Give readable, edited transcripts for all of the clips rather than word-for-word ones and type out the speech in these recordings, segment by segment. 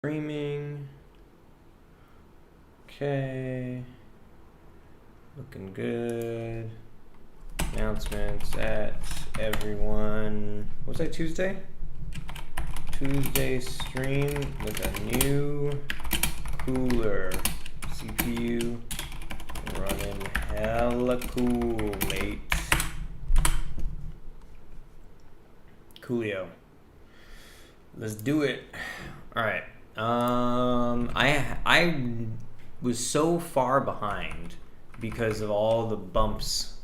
Streaming. Okay. Looking good. Announcements at everyone. Was that Tuesday? Tuesday stream with a new cooler. CPU running hella cool, mate. Coolio. Let's do it. All right. I was so far behind because of all the bumps,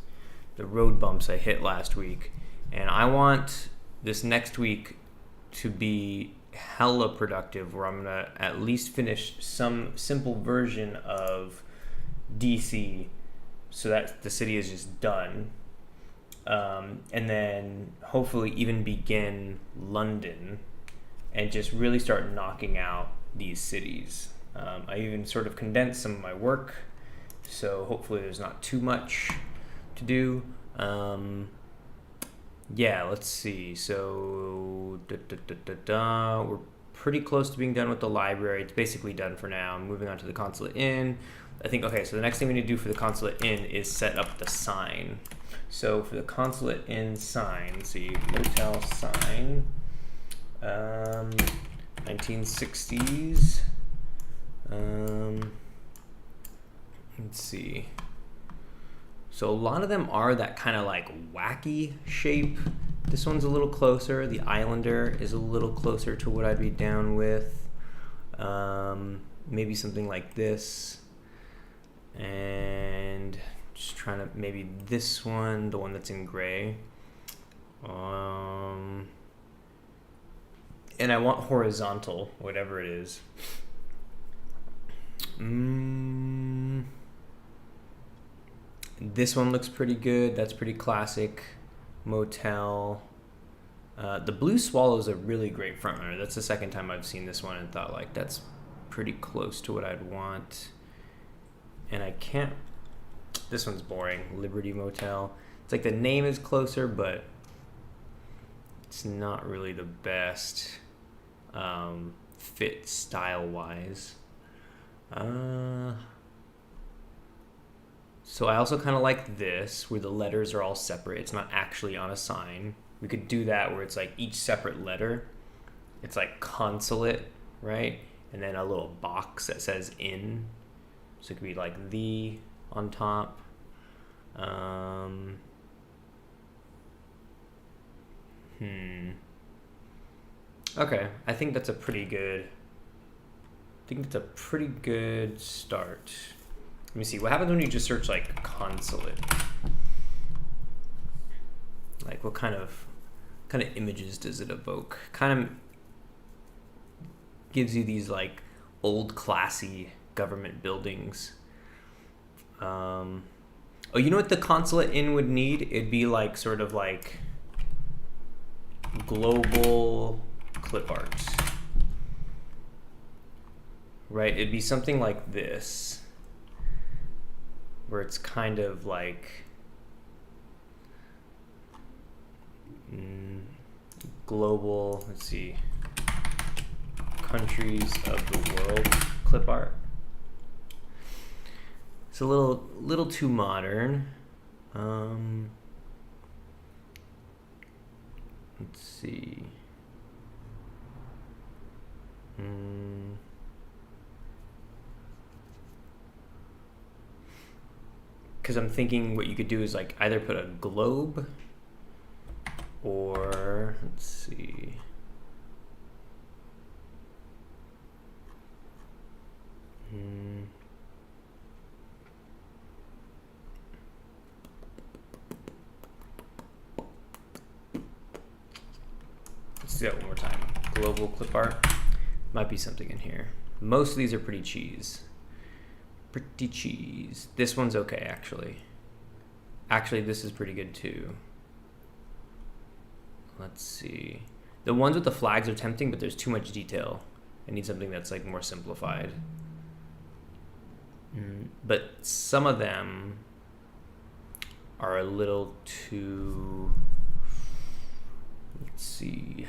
the road bumps I hit last week, and I want this next week to be hella productive, where I'm gonna at least finish some simple version of DC, so that the city is just done, and then hopefully even begin London and just really start knocking out these cities. I even sort of condensed some of my work, so hopefully there's not too much to do. Yeah, let's see. So, we're pretty close to being done with the library. It's basically done for now. I'm moving on to the Consulate Inn. I think, okay, so the next thing we need to do for the Consulate Inn is set up the sign. So for the Consulate Inn sign, see, motel sign. 1960s. Let's see. So a lot of them are that kind of like wacky shape. This one's a little closer. The Islander is a little closer to what I'd be down with. Maybe something like this. And just trying to, maybe this one, the one that's in gray. And I want horizontal, whatever it is. This one looks pretty good. That's pretty classic motel. The Blue Swallow is a really great front runner. That's the second time I've seen this one and thought, like, that's pretty close to what I'd want. And I can't... This one's boring. Liberty Motel. It's like the name is closer, but it's not really the best fit style-wise. So I also kind of like this, where the letters are all separate. It's not actually on a sign. We could do that where it's like each separate letter. It's like Consulate, right? And then a little box that says in. So it could be like the on top. Okay, I think that's a pretty good start. Let me see, what happens when you just search like Consulate? Like what kind of images does it evoke? Kind of gives you these like old classy government buildings. Oh, you know what the Consulate Inn would need? It'd be like sort of like global clip art, right? It'd be something like this, where it's kind of like global, let's see, countries of the world clip art. It's a little too modern. Let's see. Because I'm thinking what you could do is like either put a globe or, let's see. Let's do that one more time. Global clip art. Might be something in here. Most of these are pretty cheese. Pretty cheese. This one's okay, actually. Actually, this is pretty good too. Let's see. The ones with the flags are tempting, but there's too much detail. I need something that's like more simplified. But some of them are a little too... Let's see.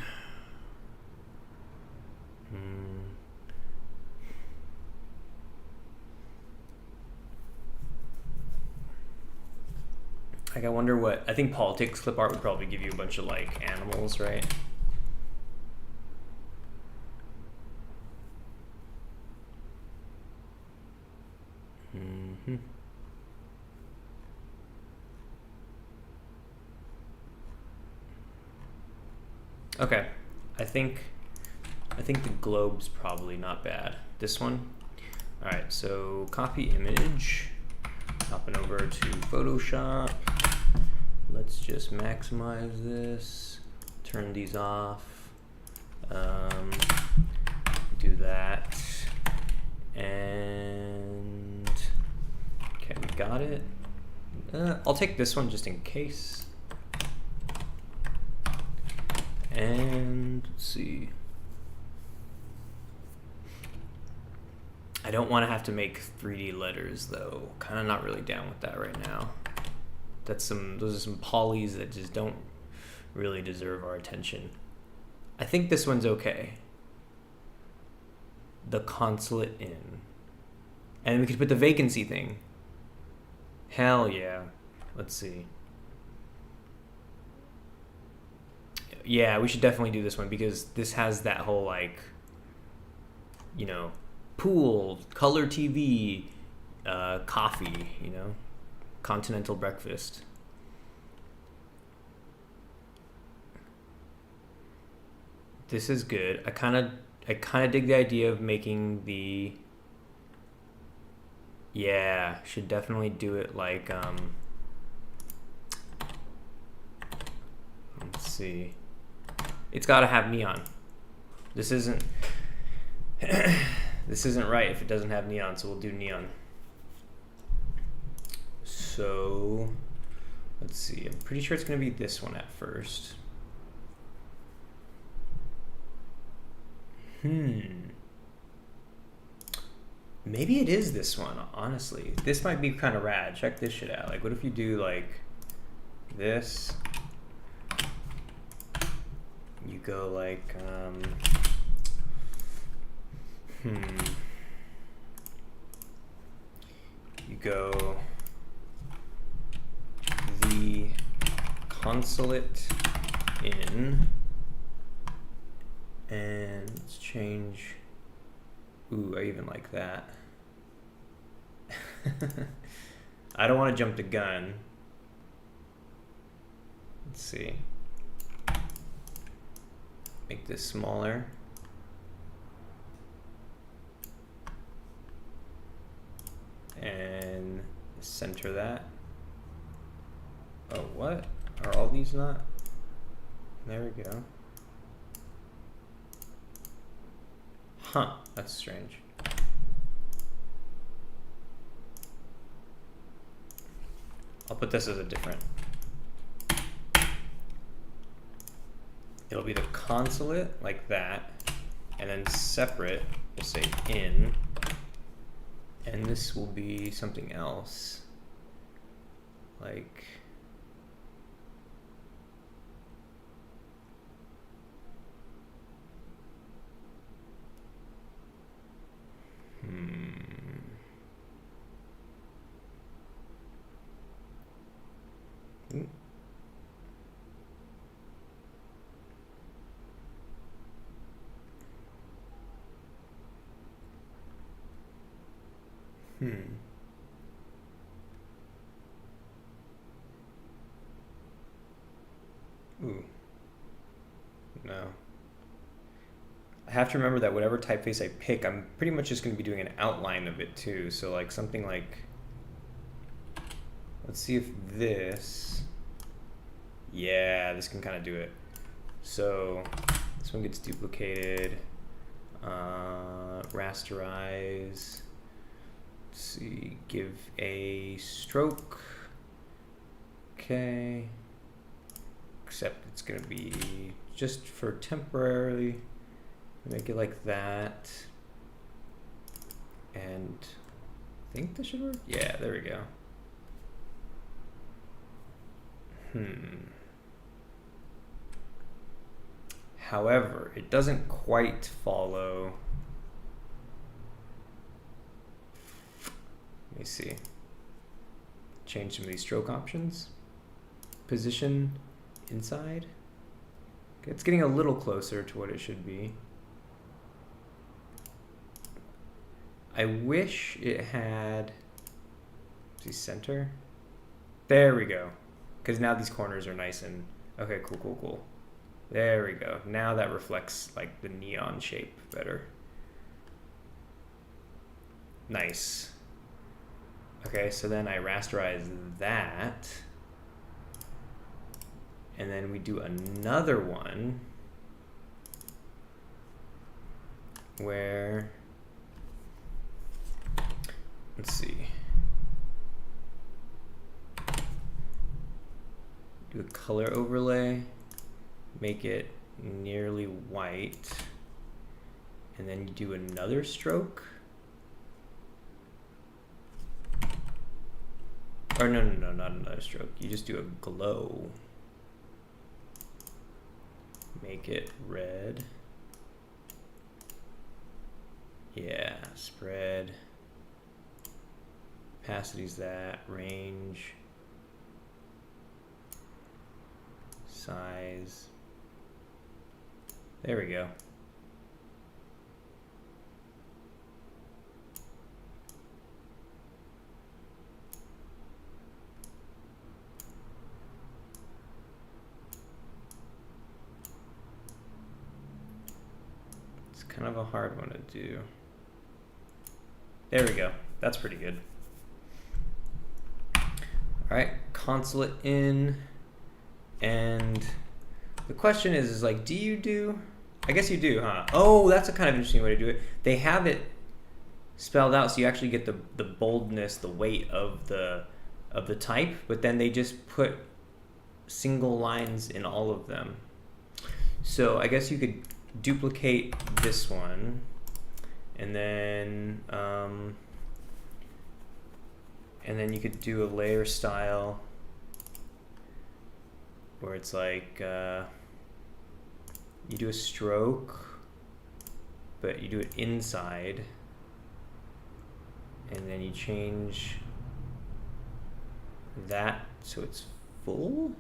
Like, I wonder what, I think politics clip art would probably give you a bunch of like animals, right? Mm-hmm. Okay, I think the globe's probably not bad. This one. All right, so copy image. Hopping over to Photoshop. Let's just maximize this. Turn these off. Do that. And okay, we got it. I'll take this one just in case. And let's see. I don't want to have to make 3D letters though. Kind of not really down with that right now. Those are some polys that just don't really deserve our attention. I think this one's okay. The Consulate Inn. And we could put the vacancy thing. Hell yeah. Let's see. Yeah, we should definitely do this one because this has that whole like, you know, pool, color TV, coffee, you know, continental breakfast. This is good. I kind of dig the idea of making the, yeah, should definitely do it like, let's see. It's got to have neon. This isn't this isn't right if it doesn't have neon, so we'll do neon. So let's see. I'm pretty sure it's going to be this one at first. Maybe it is this one, honestly. This might be kind of rad. Check this shit out. Like, what if you do like this? You go like, you go the Consulate Inn, and let's change. Ooh, I even like that. I don't want to jump the gun. Let's see. Make this smaller. And center that. Oh, what? Are all these not? There we go. Huh, that's strange. I'll put this as a different. It'll be the Consulate, like that, and then separate, we'll say in, and this will be something else, like, Ooh. No. I have to remember that whatever typeface I pick, I'm pretty much just going to be doing an outline of it too. So like something like, let's see if this, yeah, this can kind of do it. So this one gets duplicated, rasterize, let's see, give a stroke, okay. Except it's going to be just for temporarily, make it like that, and I think this should work. Yeah, there we go. However, it doesn't quite follow. Let me see. Change some of these stroke options. position inside. Okay, it's getting a little closer to what it should be. I wish it had, see, center. There we go. Because now these corners are nice and, okay, cool, cool, cool. There we go. Now that reflects like the neon shape better. Nice. Okay, so then I rasterize that. And then we do another one where, let's see, do a color overlay, make it nearly white, and then you do another stroke. Or no, not another stroke. You just do a glow. Make it red. Yeah, spread. Opacity's that, range. Size. There we go. It's kind of a hard one to do. There we go. That's pretty good. All right, Consulate in. And the question is like, do you do? I guess you do, huh? Oh, that's a kind of interesting way to do it. They have it spelled out so you actually get the boldness, the weight of the type, but then they just put single lines in all of them. So I guess you could duplicate this one, and then you could do a layer style where it's like you do a stroke, but you do it inside, and then you change that so it's full.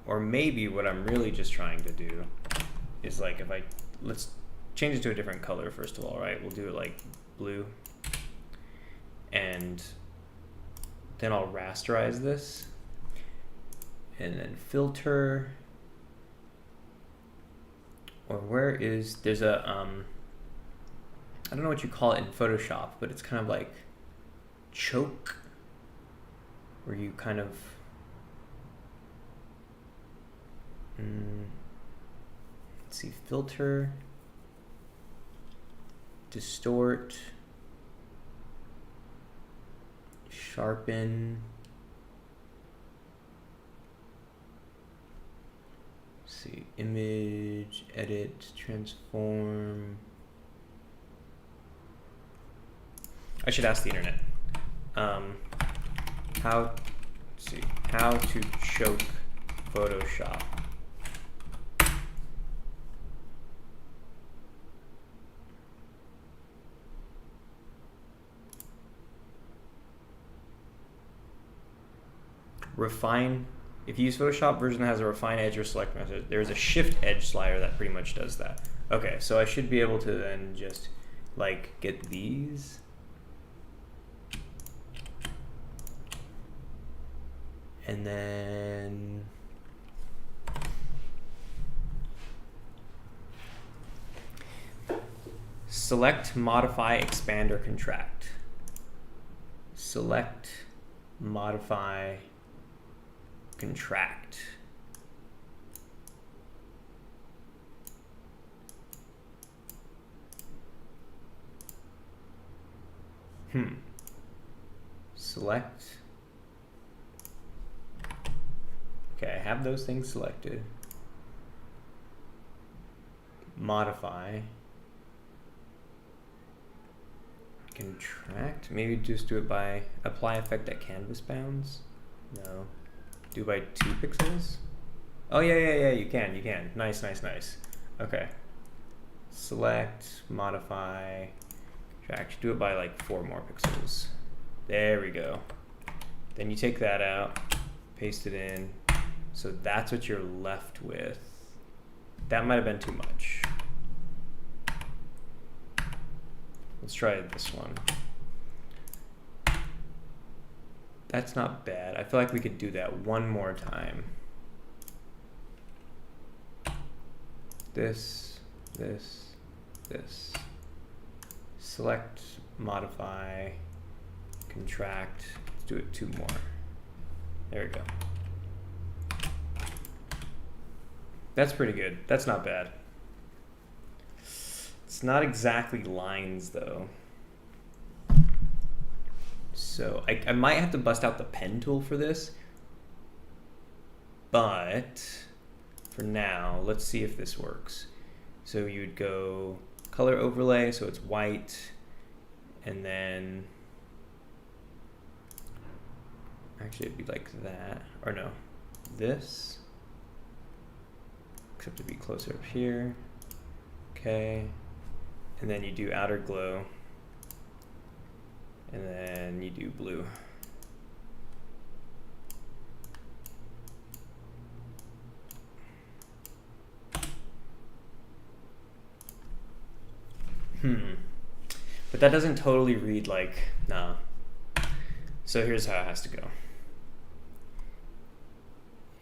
Or maybe what I'm really just trying to do is like, if let's change it to a different color first of all, right? We'll do it like blue, and then I'll rasterize this, and then filter, or there's a, I don't know what you call it in Photoshop, but it's kind of like choke, where you kind of, let's see, filter, distort, sharpen, let's see, image, edit, transform. I should ask the internet. How to choke Photoshop. Refine. If you use Photoshop, version that has a refine edge or select method, there's a shift edge slider that pretty much does that. Okay, so I should be able to then just like get these. And then select, modify, expand, or contract. Select, modify, contract. Select. Okay, I have those things selected. Modify. Contract. Maybe just do it by apply effect at canvas bounds. No. Do by 2 pixels. Oh yeah, you can. Nice. Okay. Select, modify, contract. Do it by like 4 more pixels. There we go. Then you take that out, paste it in. So that's what you're left with. That might have been too much. Let's try this one. That's not bad. I feel like we could do that one more time. This, this, this. Select, modify, contract. Let's do it 2 more. There we go. That's pretty good. That's not bad. It's not exactly lines though. So I might have to bust out the pen tool for this. But for now, let's see if this works. So you'd go color overlay, so it's white, and then actually it'd be like that, or no, this, except it'd be closer up here. Okay, and then you do outer glow, and then you do blue. But that doesn't totally read like, nah. So here's how it has to go.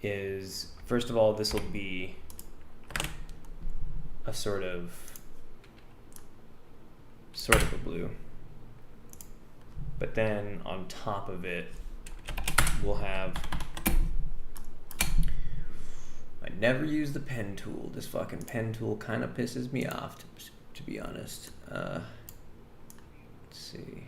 Is, first of all, this will be a sort of a blue. But then on top of it, we'll have, I never use the pen tool. This fucking pen tool kind of pisses me off, to be honest. Let's see.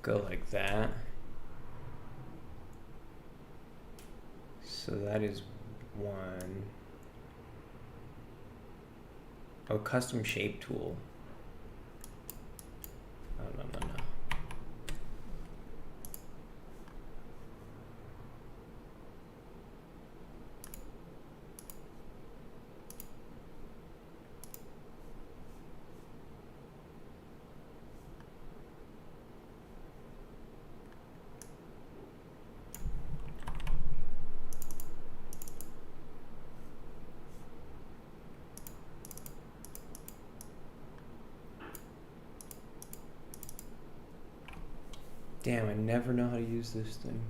Go like that. So that is one. Oh, custom shape tool. Oh, no. Damn, I never know how to use this thing.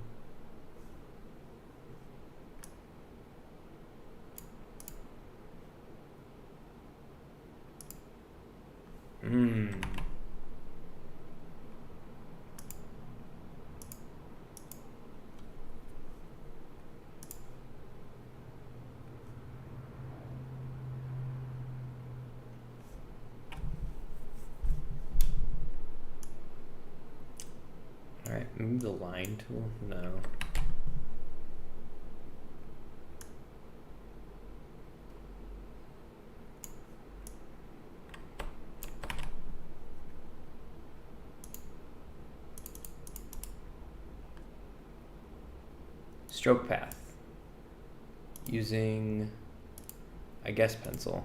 Alright, move the line tool? No. Stroke path. Using, I guess, pencil.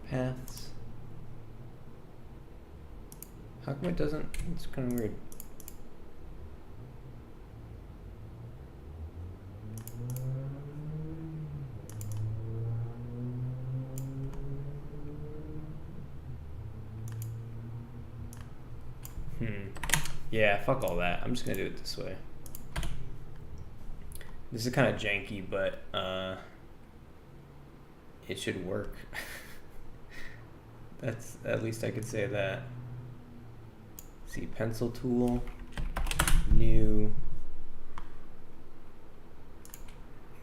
Paths. How come it doesn't? It's kind of weird. Yeah, fuck all that. I'm just gonna do it this way. This is kind of janky, but it should work. That's, at least I could say that. See, pencil tool, new.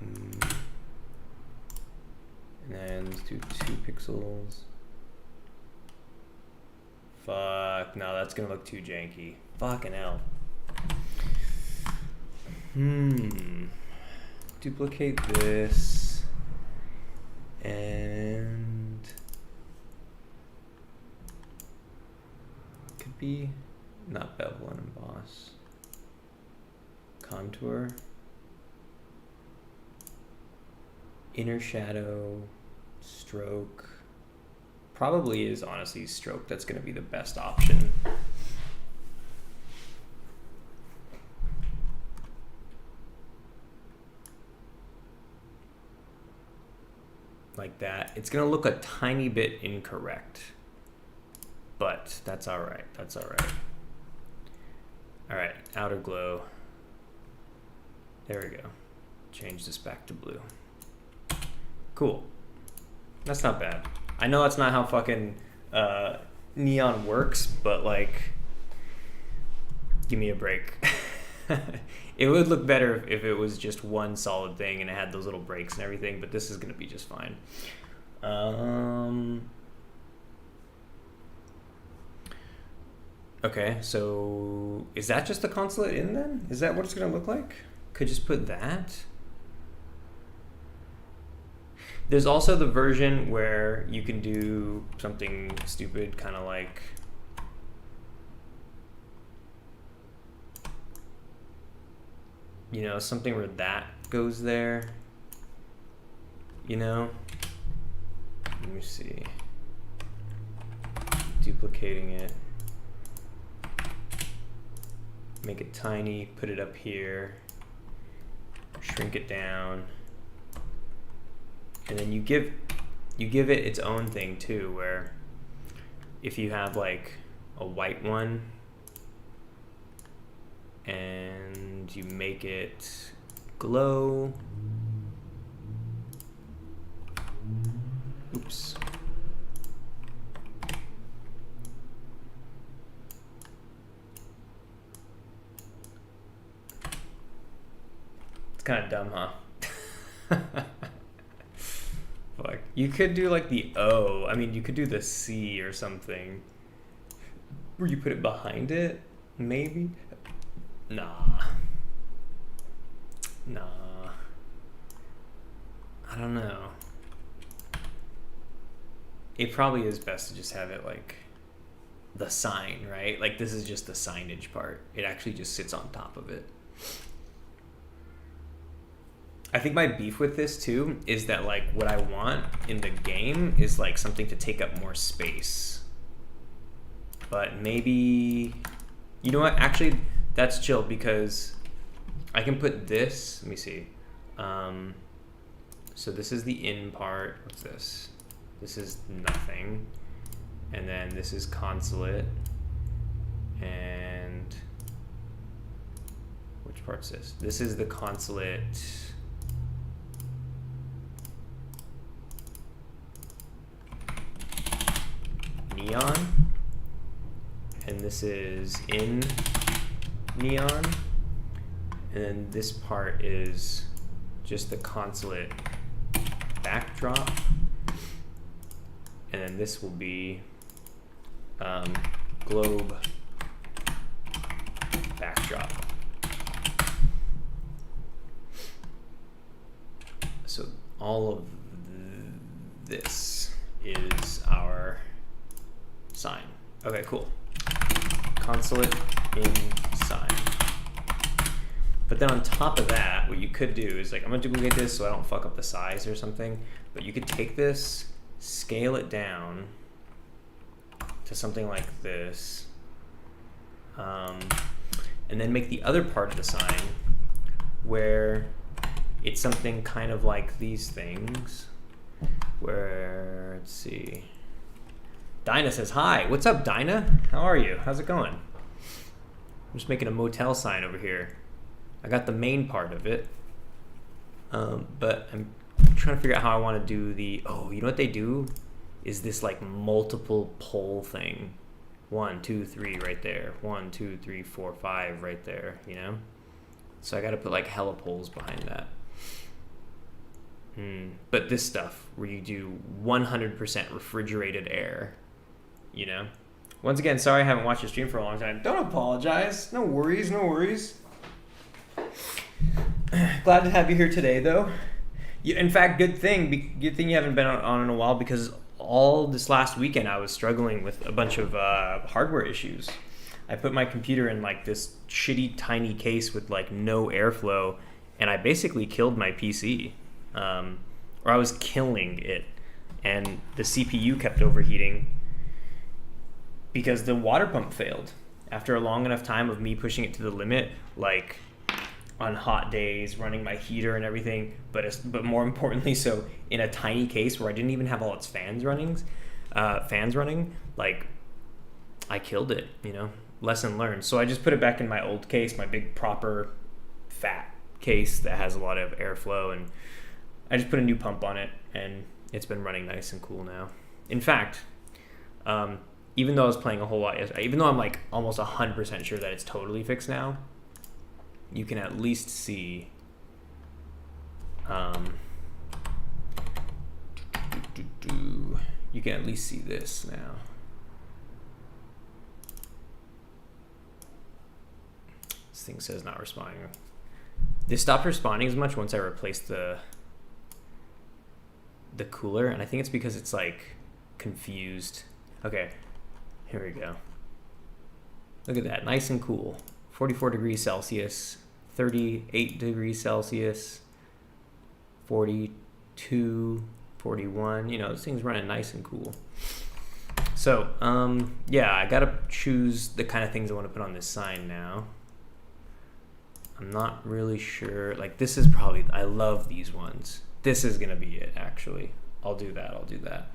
And then let's do 2 pixels. Fuck, no, that's gonna look too janky. Fucking hell. Duplicate this. And could be not bevel and emboss. Contour. Inner shadow, stroke. Probably is honestly stroke. That's going to be the best option. Like that. It's going to look a tiny bit incorrect, but that's all right. That's all right. All right, outer glow. There we go. Change this back to blue. Cool. That's not bad. I know that's not how fucking neon works, but like, give me a break. It would look better if it was just one solid thing and it had those little breaks and everything, but this is gonna be just fine. Okay, so is that just the consulate in then? Is that what it's gonna look like? Could just put that. There's also the version where you can do something stupid, kind of like something where that goes there, Let me see. Duplicating it. Make it tiny, put it up here, shrink it down. And then you give it its own thing too, where if you have like a white one and you make it glow. Oops. It's kind of dumb, huh? Fuck. You could do like the O. I mean, you could do the C or something. Where you put it behind it, maybe? Nah. I don't know. It probably is best to just have it like the sign, right? Like this is just the signage part. It actually just sits on top of it. I think my beef with this too is that like what I want in the game is like something to take up more space. But maybe, you know what? Actually, that's chill because I can put this, let me see. So this is the in part. What's this? This is nothing. And then this is Consulate. And which part's this? This is the Consulate. Neon. And this is in neon. And then this part is just the Consulate backdrop. And then this will be globe backdrop. So all of this is our sign. Okay, cool. Consulate in sign. But then on top of that, what you could do is like, I'm gonna duplicate this so I don't fuck up the size or something, but you could take this, scale it down to something like this, and then make the other part of the sign where it's something kind of like these things, where, let's see, Dinah says hi. What's up, Dinah? How are you? How's it going? I'm just making a motel sign over here. I got the main part of it, but I'm trying to figure out how I want to do the, oh, you know what they do? Is this like multiple pole thing. 1, 2, 3 right there. 1, 2, 3, 4, 5 right there, you know? So I got to put like hella poles behind that. But this stuff where you do 100% refrigerated air, you know? Once again, sorry I haven't watched your stream for a long time. Don't apologize. No worries, no worries. Glad to have you here today, though. In fact, good thing you haven't been on in a while, because all this last weekend I was struggling with a bunch of hardware issues. I put my computer in like this shitty tiny case with like no airflow, and I basically killed my PC. Or I was killing it, and the CPU kept overheating because the water pump failed after a long enough time of me pushing it to the limit, like on hot days, running my heater and everything, but more importantly, so in a tiny case where I didn't even have all its fans running, like I killed it, you know. Lesson learned. So I just put it back in my old case, my big proper fat case that has a lot of airflow, and I just put a new pump on it, and it's been running nice and cool now. In fact, even though I was playing a whole lot yesterday, even though I'm like almost 100% sure that it's totally fixed now, you can at least see you can at least see this now. This thing says not responding. This stopped responding as much once I replaced the cooler, and I think it's because it's like confused. Okay, here we go. Look at that, nice and cool. 44 degrees Celsius, 38 degrees Celsius, 42, 41. You know, this thing's running nice and cool. So, yeah, I gotta choose the kind of things I want to put on this sign now. I'm not really sure. Like, this is probably, I love these ones. This is gonna be it, actually. I'll do that.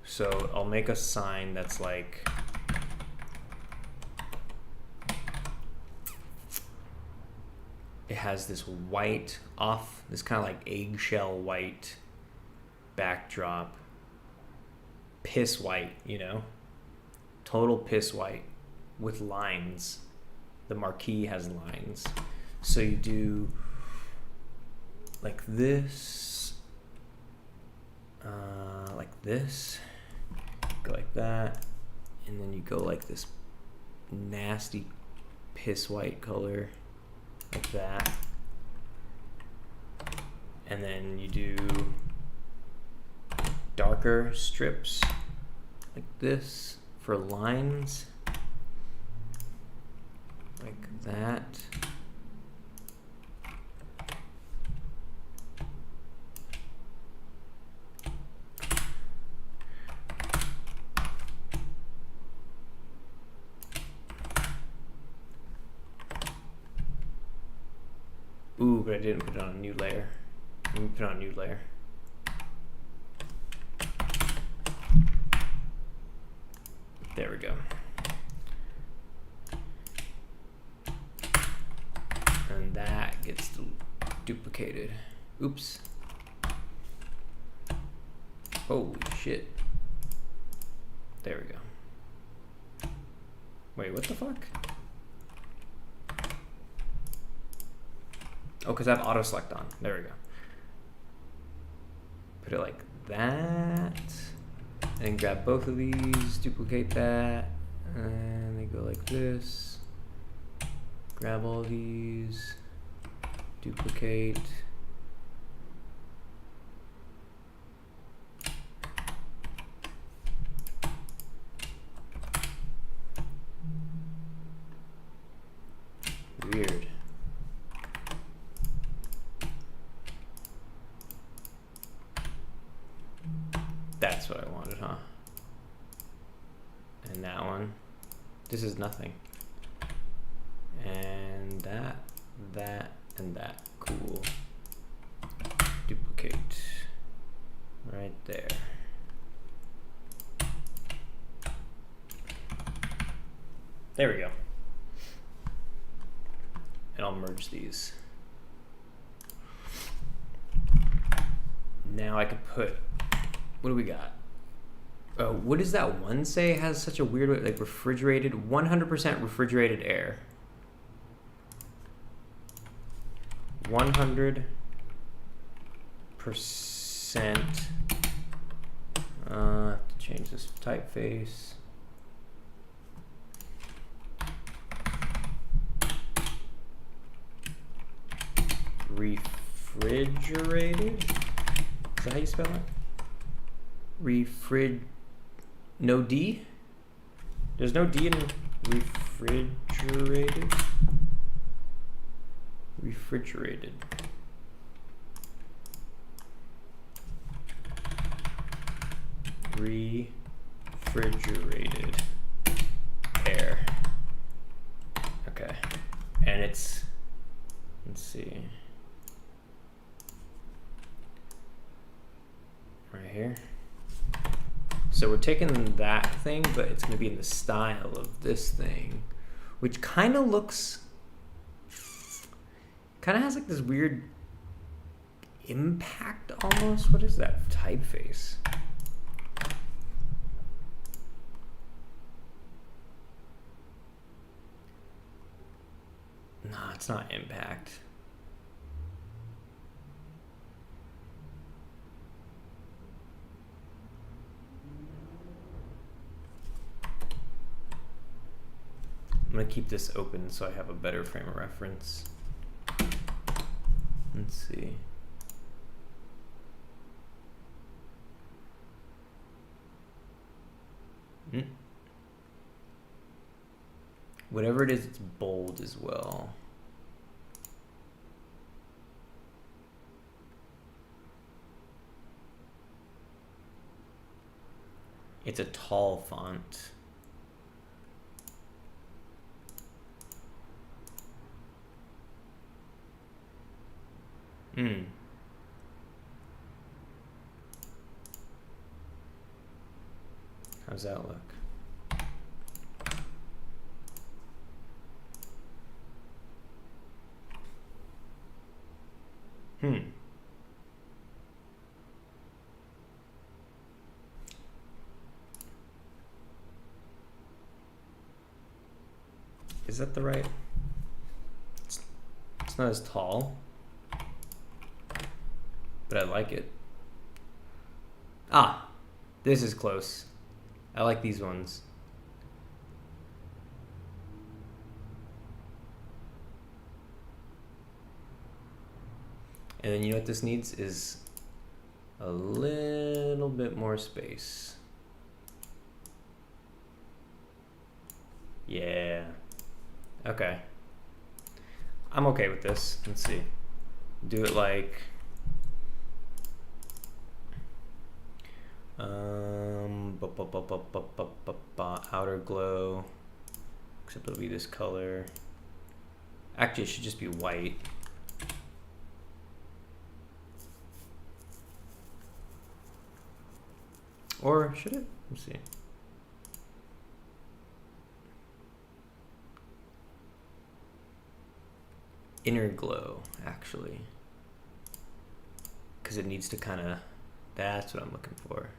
So I'll make a sign that's like, it has this white this kind of like eggshell white backdrop, piss white, you know, total piss white with lines. The marquee has lines. So you do like this, go like that, and then you go like this nasty piss white color, like that, and then you do darker strips like this for lines, like that. Ooh, but I didn't put it on a new layer. Let me put it on a new layer. There we go. And that gets duplicated. Oops. Holy shit. There we go. Wait, what the fuck? Oh, because I have auto select on. There we go. Put it like that. And grab both of these, duplicate that, and they go like this. Grab all these, duplicate. Weird. That's what I wanted, huh? And that one. This is nothing. And that, and that. Cool. Duplicate. Right there. There we go. And I'll merge these. Now I could put, what do we got? What does that one say? It has such a weird way, like refrigerated, 100% refrigerated air. 100%. I have to change this typeface. Refrigerated? Is that how you spell it? No D? There's no D in refrigerated? Refrigerated. Refrigerated air. Okay. And it's, let's see. Right here. So we're taking that thing, but it's going to be in the style of this thing, which kind of looks, kind of has like this weird impact almost. What is that typeface? No, it's not impact. I'm gonna keep this open so I have a better frame of reference. Let's see. Whatever it is, it's bold as well. It's a tall font. How's that look? Is that the right? It's not as tall, but I like it. Ah, this is close. I like these ones. And then you know what this needs is a little bit more space. Yeah. Okay. I'm okay with this. Let's see. Do it like outer glow, except it'll be this color. Actually, it should just be white. Or should it? Let's see. Inner glow, actually. Because it needs to kind of, that's what I'm looking for.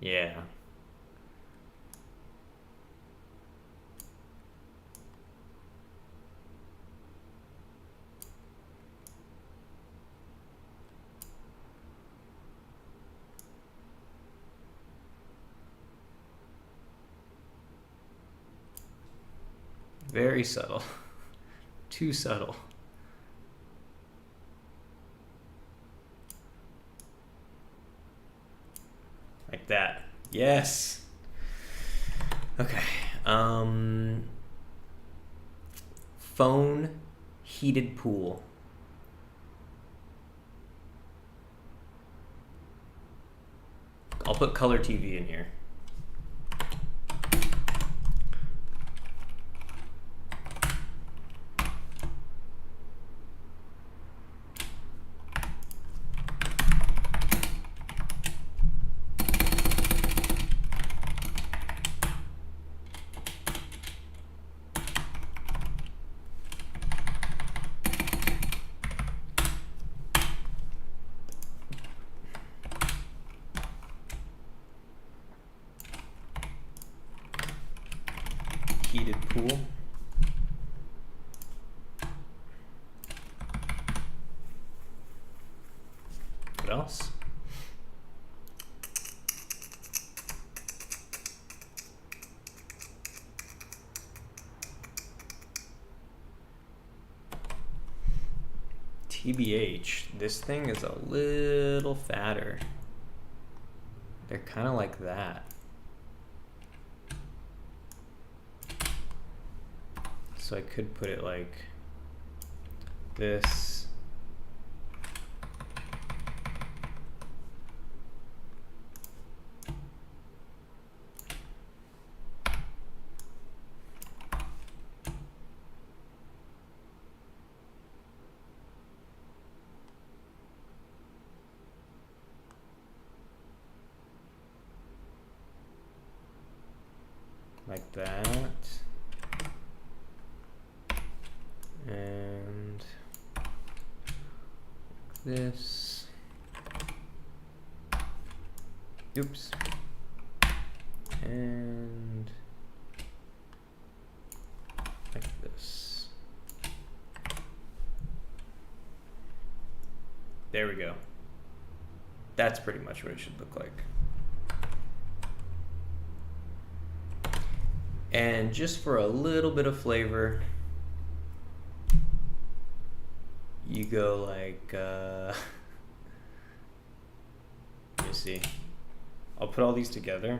Yeah. Very subtle. Too subtle. Like that. Yes. Okay. Phone heated pool. I'll put color TV in here. cool. What else? TBH, this thing is a little fatter. They're kind of like that. So I could put it like this. Like that. And this. Oops. And like this. There we go. That's pretty much what it should look like. And just for a little bit of flavor, you go like, let me see. I'll put all these together.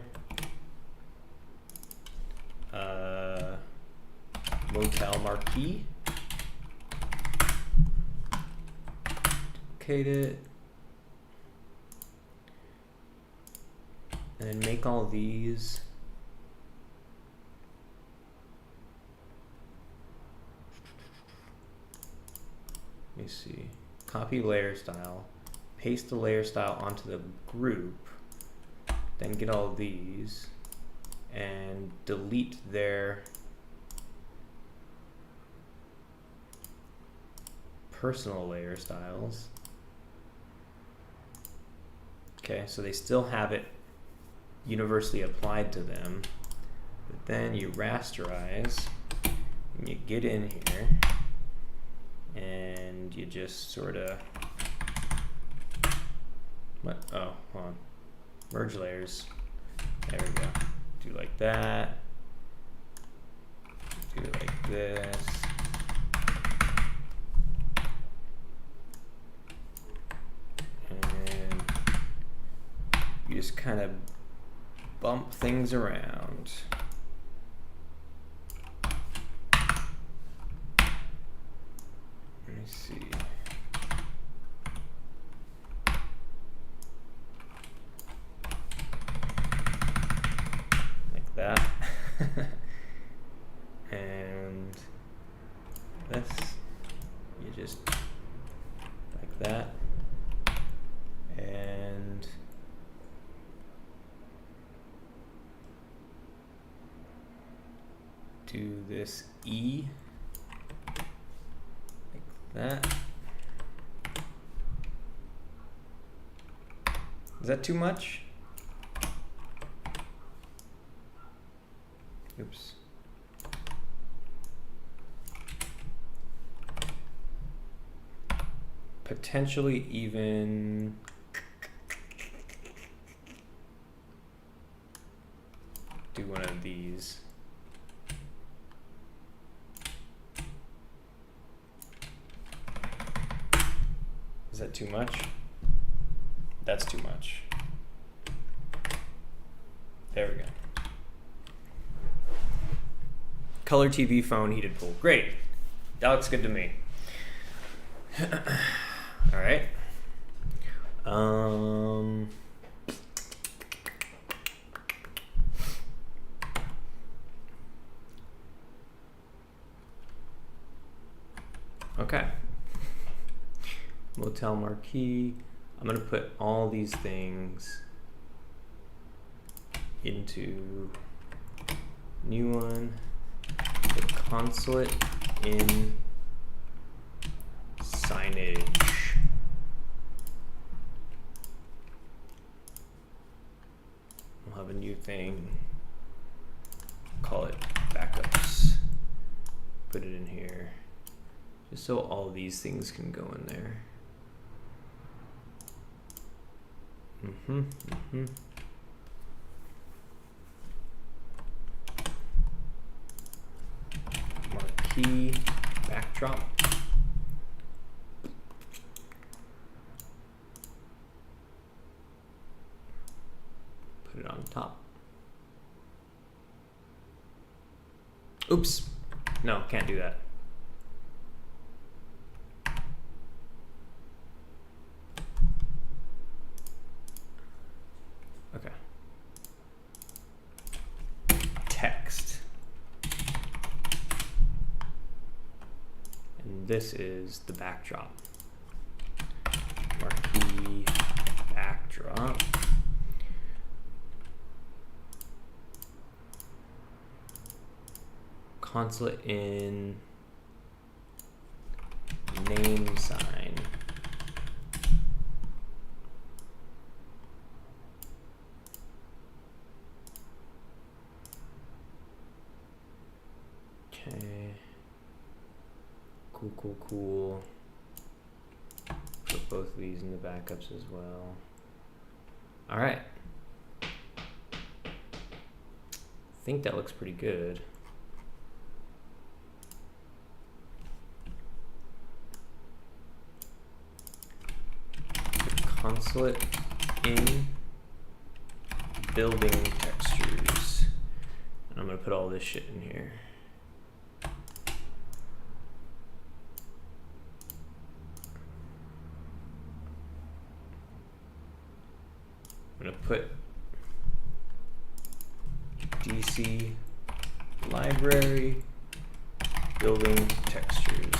Motel marquee. Duplicate it. And then make all these. Let me see. Copy layer style. Paste the layer style onto the group. Then get all these and delete their personal layer styles. Okay, so they still have it universally applied to them. But then you rasterize and you get in here and you just sort of, what? Oh, hold on. Merge layers. There we go. Do like that. Do it like this. And you just kind of bump things around. Let me see. Like that. And this, you just like that. And do this E like that. Is that too much? Oops. Potentially even do one of these. Is that too much? That's too much. There we go. Color TV phone heated pool. Great. That looks good to me. All right. Okay. Motel marquee. I'm gonna put all these things into new one. The Consulate in signage. We'll have a new thing. Call it backups. put it in here, just so all these things can go in there. Marquee backdrop. Put it on top. Oops. No, can't do that. Okay. Text. And this is the backdrop. Marquee backdrop. Consulate in name sign. Okay. Cool. Put both of these in the backups as well. All right. I think that looks pretty good. Consulate in building textures. And I'm gonna put all this shit in here. I'm gonna put DC library building textures.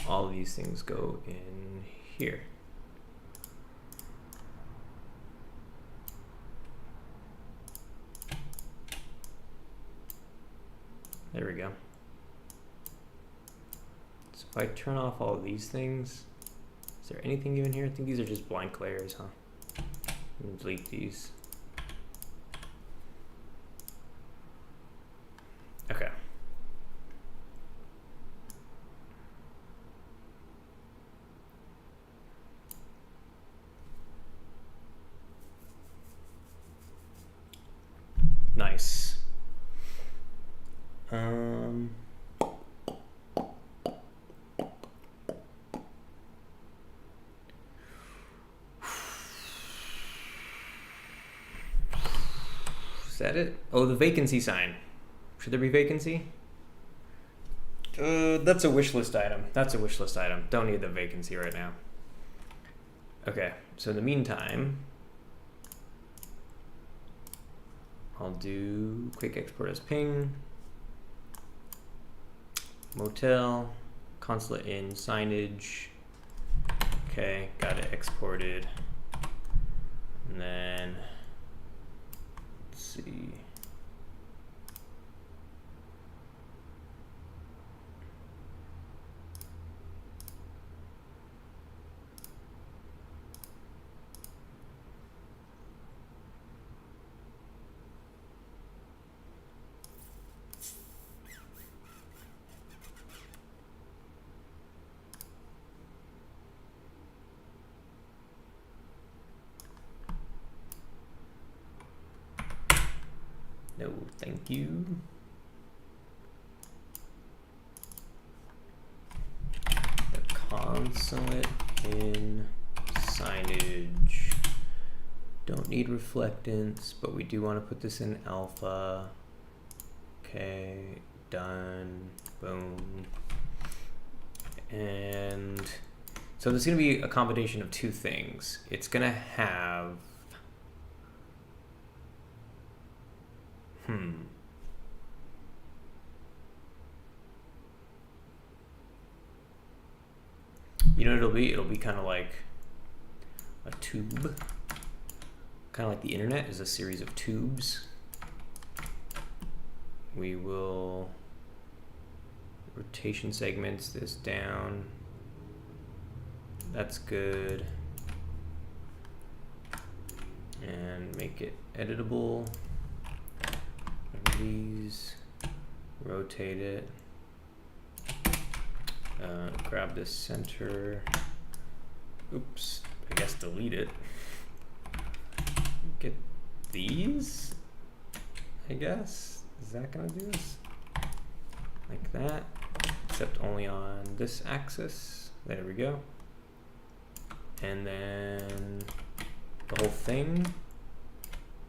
All of these things go in here. There we go. So if I turn off all of these things, is there anything even here? I think these are just blank layers, huh? Delete these. Okay. Nice. Is that it? Oh, the vacancy sign. Should there be vacancy? That's a wish list item. That's a wish list item. Don't need the vacancy right now. Okay, so in the meantime, I'll do quick export as ping, motel, consulate in signage. Okay, got it exported. And then, let's see. No, thank you. The consulate in signage. Don't need reflectance, but we do want to put this in alpha. Okay, done, boom. And so there's going to be a combination of two things. It's going to have you know what it'll be kind of like a tube, kind of like the internet is a series of tubes. We will rotation segments this down. That's good. And make it editable. These, rotate it, grab this center, oops, I guess delete it, get these, I guess, is that gonna do this? Like that, except only on this axis, there we go. And then the whole thing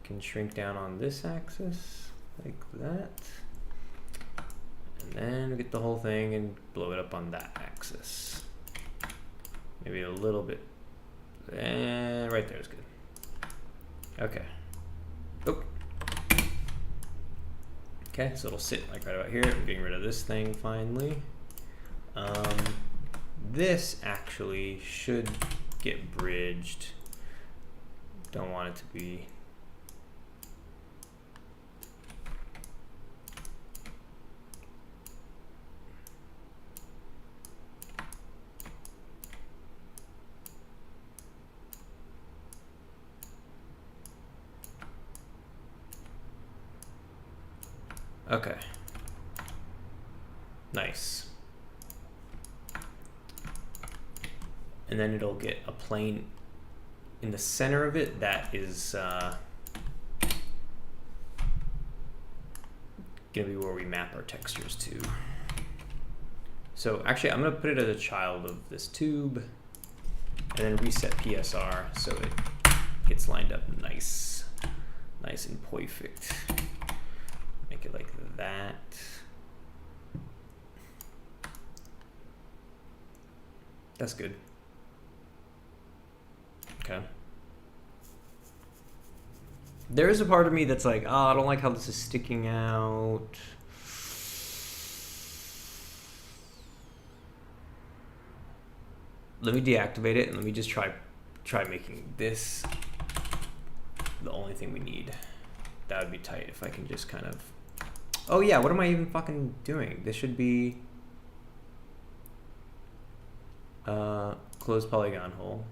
can shrink down on this axis, like that. And then we get the whole thing and blow it up on that axis. Maybe a little bit, right there is good. Okay. Oh. Okay, so it'll sit like right about here. I'm getting rid of this thing finally. This actually should get bridged. Don't want it to be. Okay. Nice. And then it'll get a plane in the center of it that is gonna be where we map our textures to. So actually, I'm gonna put it as a child of this tube, and then reset PSR so it gets lined up nice and perfect. Make it like that. That's good. Okay. There is a part of me that's like, oh, I don't like how this is sticking out. Let me deactivate it and let me just try making this the only thing we need. That would be tight if I can just kind of. Oh yeah, what am I even fucking doing? This should be close polygon hole.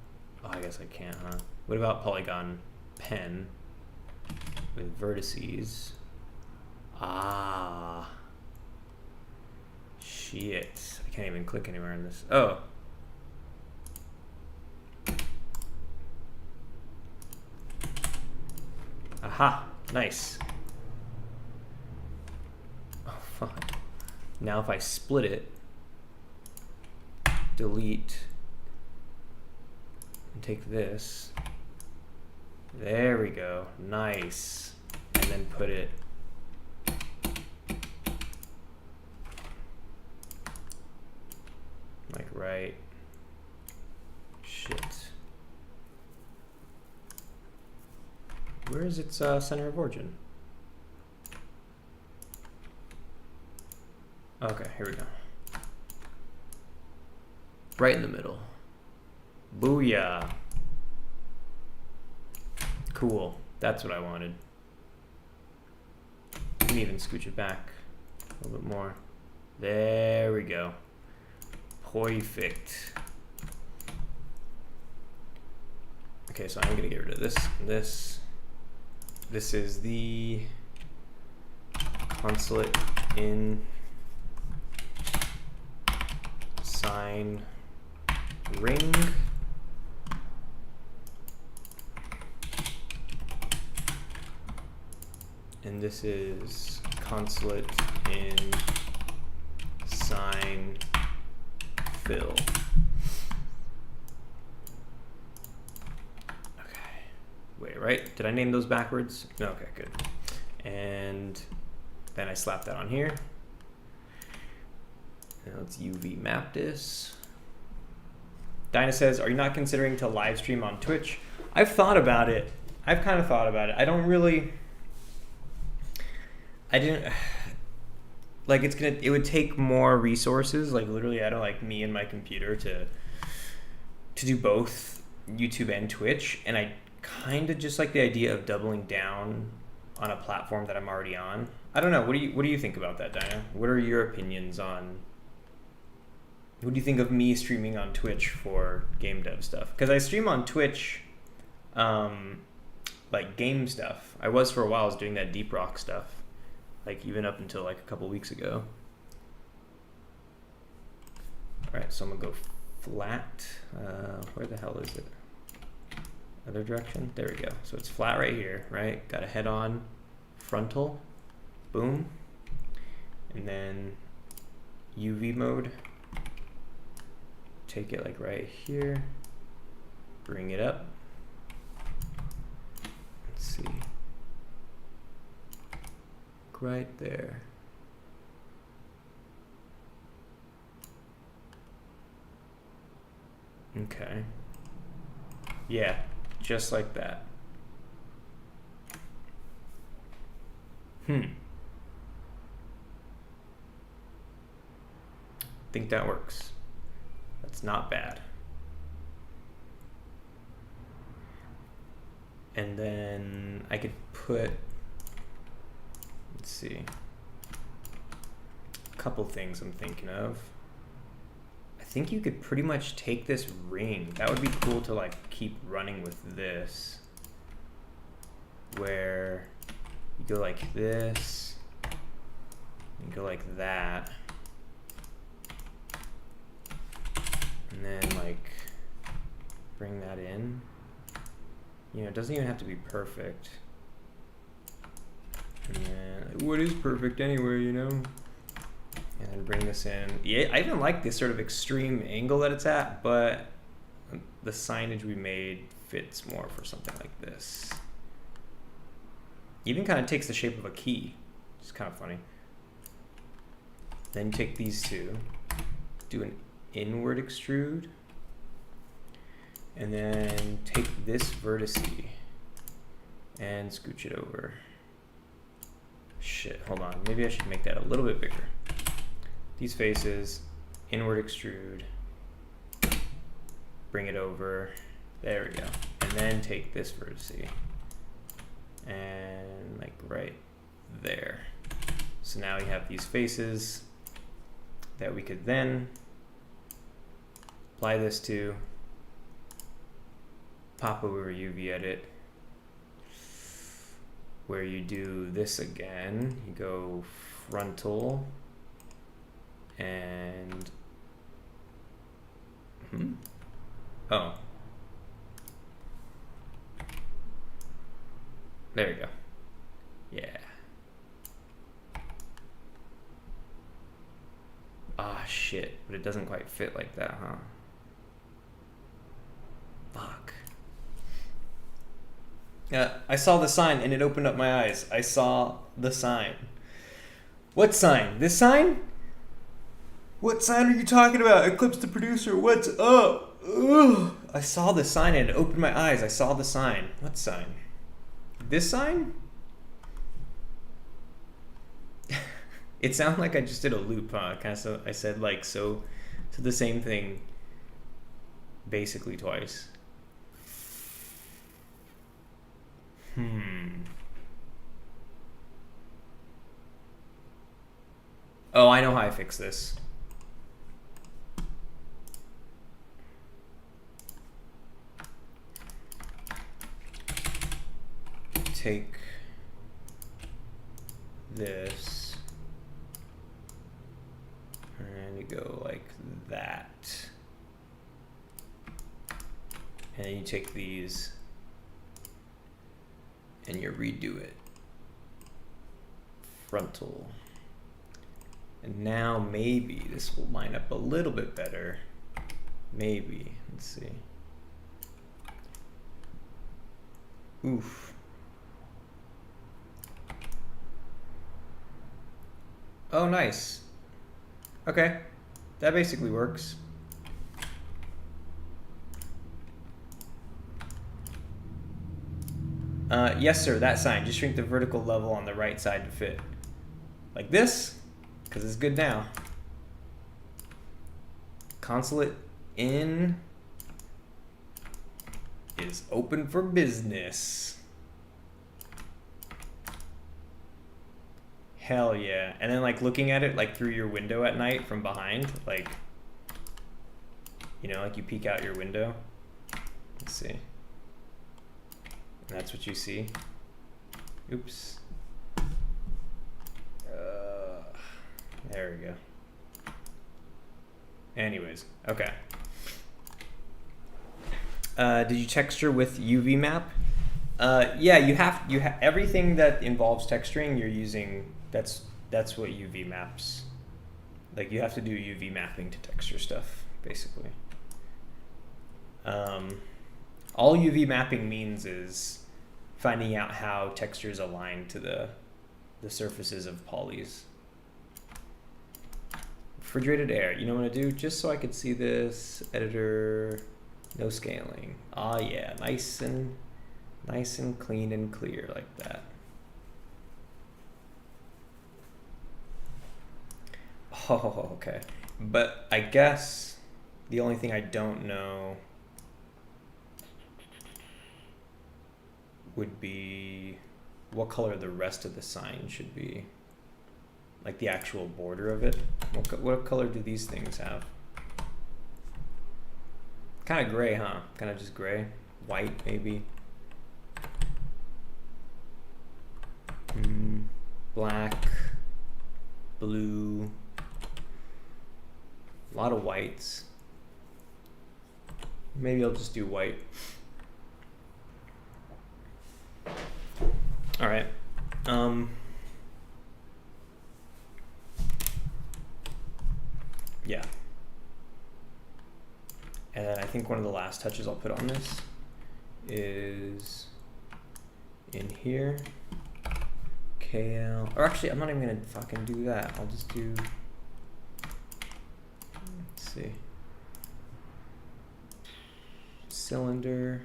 Oh, I guess I can't, huh? What about polygon pen with vertices? Ah. Shit. I can't even click anywhere in this. Oh. Aha. Nice. Oh, fuck. Now if I split it, delete, and take this, there we go, nice, and then put it like right, shit, where is its center of origin? Okay, here we go. Right in the middle. Booyah. Cool. That's what I wanted. You can even scooch it back a little bit more. There we go. Perfect. Okay, so I'm gonna get rid of this and this. This is the Consulate in sign ring. And this is Consulate in sign fill. Okay. Wait, right? Did I name those backwards? No, okay, good. And then I slap that on here. Now let's UV map this. Dinah says, are you not considering to live stream on Twitch? I've thought about it. I've kind of thought about it. I didn't, like it would take more resources. Like literally, I don't like me and my computer to do both YouTube and Twitch. And I kind of just like the idea of doubling down on a platform that I'm already on. I don't know. What do you think about that, Dinah? What are your opinions on, what do you think of me streaming on Twitch for game dev stuff? Because I stream on Twitch, like game stuff. I was for a while. I was doing that Deep Rock stuff, like even up until like a couple weeks ago. All right, so I'm gonna go flat. Where the hell is it? Other direction? There we go. So it's flat right here, right? Got a head-on frontal, boom. And then UV mode. Take it like right here, bring it up. Let's see. Right there. Okay. Yeah, just like that. Think that works. That's not bad. And then I could put, let's see, a couple things I'm thinking of. I think you could pretty much take this ring. That would be cool to like keep running with this, where you go like this, and go like that, and then like bring that in. You know, it doesn't even have to be perfect. And then, what is perfect anyway, you know? And then bring this in. Yeah, I even like this sort of extreme angle that it's at, but the signage we made fits more for something like this. Even kind of takes the shape of a key, which is kind of funny. Then you take these two, do an inward extrude, and then take this vertice and scooch it over. Shit, hold on. Maybe I should make that a little bit bigger. These faces, inward extrude, bring it over. There we go. And then take this vertice and like right there. So now we have these faces that we could then apply this to, pop over UV edit, where you do this again. You go frontal and oh, there we go. Yeah. Ah, shit, but it doesn't quite fit like that, huh? Fuck. Yeah, I saw the sign and it opened up my eyes. I saw the sign. What sign? This sign? What sign are you talking about? Eclipse the producer, what's up? Ugh. I saw the sign and it opened my eyes. I saw the sign. What sign? This sign? It sounded like I just did a loop, huh? Kind of, so I said like so the same thing basically twice. Oh, I know how I fix this. Take this and you go like that. And then you take these and you redo it. Frontal. And now maybe this will line up a little bit better. Maybe. Let's see. Oof. Oh, nice. Okay. That basically works. Yes, sir, that sign. Just shrink the vertical level on the right side to fit. Like this, because it's good now. Consulate in is open for business. Hell yeah. And then like looking at it like through your window at night from behind, like, you know, like you peek out your window. Let's see. And that's what you see. Oops. There we go. Anyways, okay. Did you texture with UV map? Yeah, you have everything that involves texturing. You're using that's what UV maps. Like you have to do UV mapping to texture stuff, basically. All UV mapping means is finding out how textures align to the surfaces of polys. Refrigerated air. You know what I do? Just so I could see this editor. No scaling. Ah, yeah, nice and clean and clear like that. Oh, okay. But I guess the only thing I don't know would be what color the rest of the sign should be. Like the actual border of it. What color do these things have? Kind of gray, huh? Kind of just gray. White, maybe. Black, blue, a lot of whites. Maybe I'll just do white. All right. Yeah. And then I think one of the last touches I'll put on this is in here. KL, or actually, I'm not even gonna fucking do that. I'll just do, let's see. Cylinder,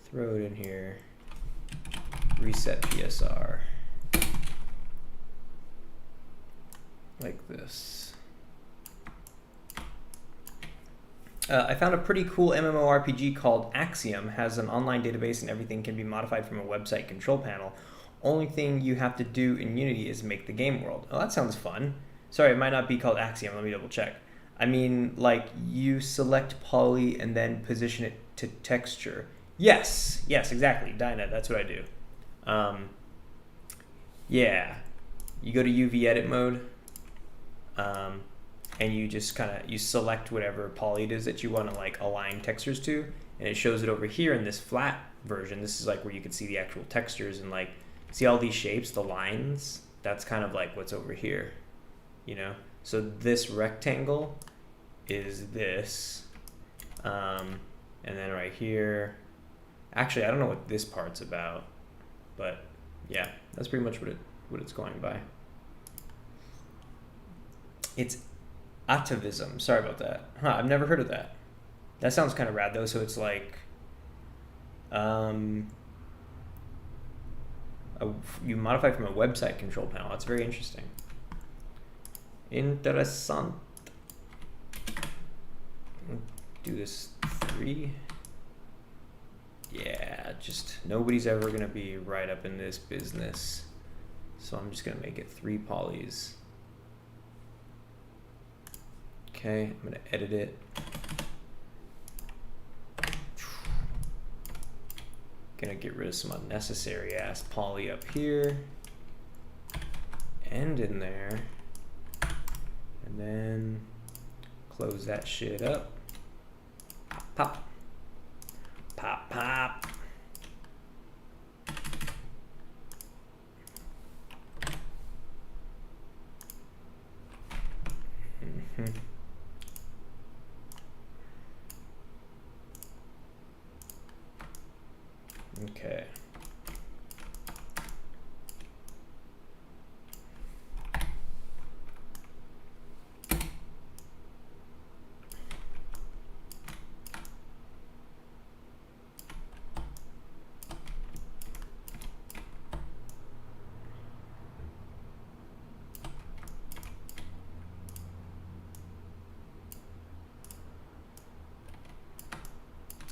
throw it in here. Reset PSR. Like this. I found a pretty cool MMORPG called Axiom. Has an online database and everything can be modified from a website control panel. Only thing you have to do in Unity is make the game world. Oh, that sounds fun. Sorry, it might not be called Axiom. Let me double check. I mean, like you select poly and then position it to texture. Yes, exactly. Dyna, that's what I do. Yeah, you go to UV edit mode. And you just you select whatever poly it is that you want to like align textures to, and it shows it over here in this flat version. This is like where you can see the actual textures and like see all these shapes, the lines. That's kind of like what's over here, you know. So this rectangle is this, and then right here. Actually, I don't know what this part's about, but yeah, that's pretty much what it's going by. It's atavism. Sorry about that. Huh, I've never heard of that. That sounds kind of rad though. So it's like, you modify from a website control panel. That's very interesting. Interessant. Do this 3. Yeah, just nobody's ever gonna be right up in this business. So I'm just gonna make it 3 polys. Okay, I'm gonna edit it. Gonna get rid of some unnecessary ass poly up here and in there, and then close that shit up. Pop, pop, pop. Okay.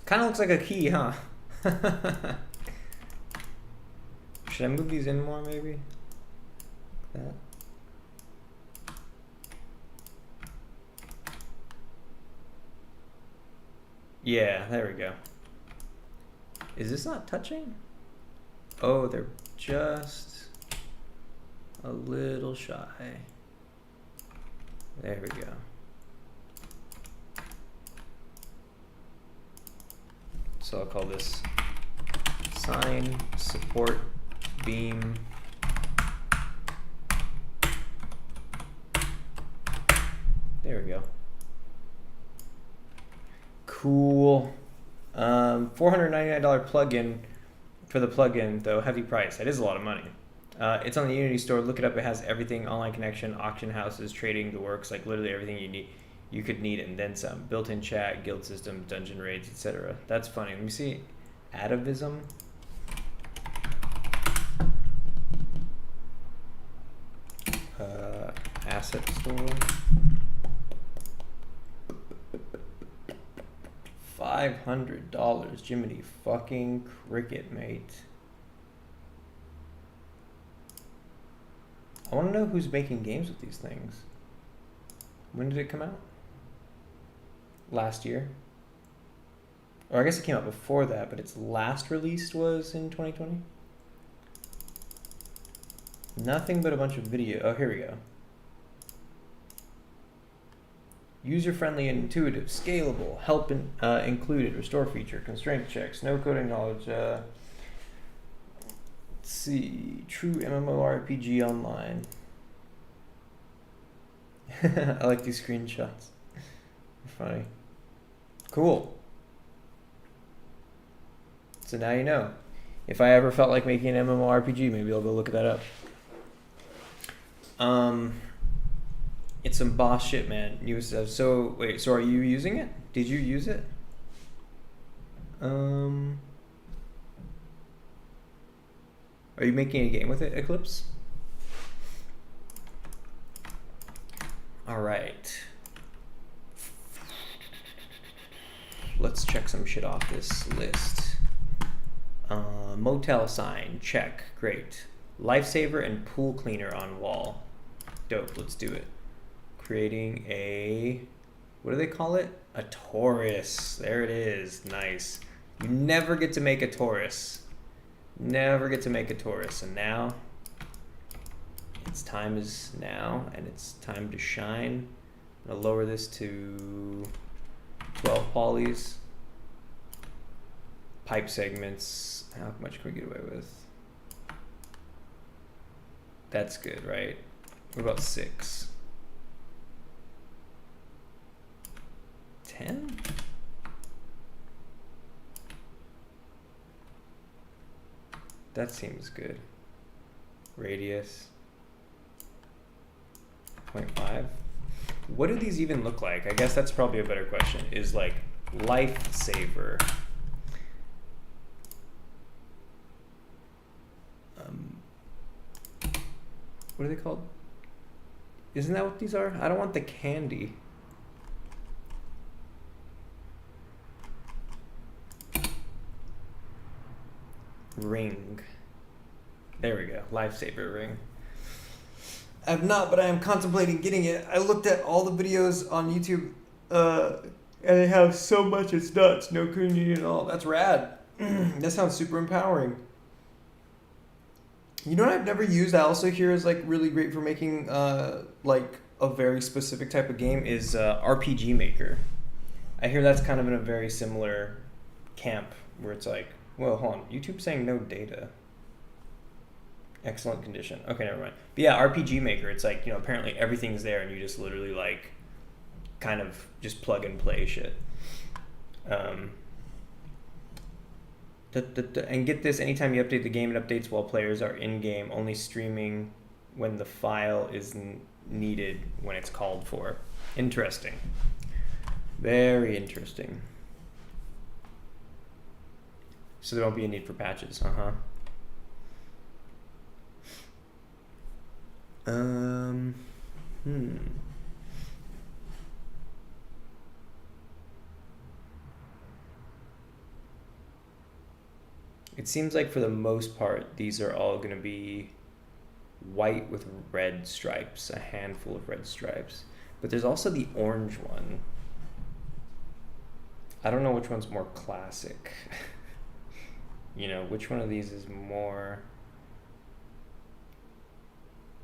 Kind of looks like a key, huh? Should I move these in more, maybe? Like that. Yeah, there we go. Is this not touching? Oh, they're just a little shy. There we go. So I'll call this sign support beam there we go. Cool. $499 plugin for the plugin though, heavy price. That is a lot of money. It's on the Unity store. Look it up. It has everything: online connection, auction houses, trading, the works, like literally everything you could need and then some. Built-in chat, guild system, dungeon raids, etc. That's funny. Let me see. Atavism. Asset store. $500. Jiminy fucking cricket, mate. I want to know who's making games with these things. When did it come out? Last year? Or I guess it came out before that, but its last release was in 2020? Nothing but a bunch of video. Oh, here we go. User-friendly and intuitive, scalable, help included, restore feature, constraint checks, no coding knowledge. Let's see, true MMORPG online. I like these screenshots. They're funny. Cool. So now you know. If I ever felt like making an MMORPG, maybe I'll go look that up. It's some boss shit, man. So wait, so are you using it? Did you use it? Are you making a game with it, Eclipse? All right. Let's check some shit off this list. Motel sign, check, great. Lifesaver and pool cleaner on wall. Dope, let's do it. Creating a, what do they call it? A Taurus. There it is. Nice. You never get to make a Taurus. Never get to make a Taurus. And now, its time is now, and it's time to shine. I'm going to lower this to 12 polys. Pipe segments. How much can we get away with? That's good, right? What about 6? 10? That seems good. Radius 0.5. What do these even look like? I guess that's probably a better question. Is like lifesaver. What are they called? Isn't that what these are? I don't want the candy. Ring. There we go. Lifesaver ring. I have not, but I am contemplating getting it. I looked at all the videos on YouTube, and they have so much, it's nuts. No community at all. That's rad. That sounds super empowering. You know what I've never used, I also hear is like really great for making like a very specific type of game is RPG Maker. I hear that's kind of in a very similar camp where it's like, well, hold on, YouTube's saying no data. Excellent condition. Okay, never mind. But yeah, RPG Maker, it's like, you know, apparently everything's there and you just literally like kind of just plug and play shit. And get this, anytime you update the game, it updates while players are in-game, only streaming when the file is needed when it's called for. Interesting. Very interesting. So there won't be a need for patches, It seems like for the most part, these are all going to be white with red stripes, a handful of red stripes. But there's also the orange one. I don't know which one's more classic. You know, which one of these is more...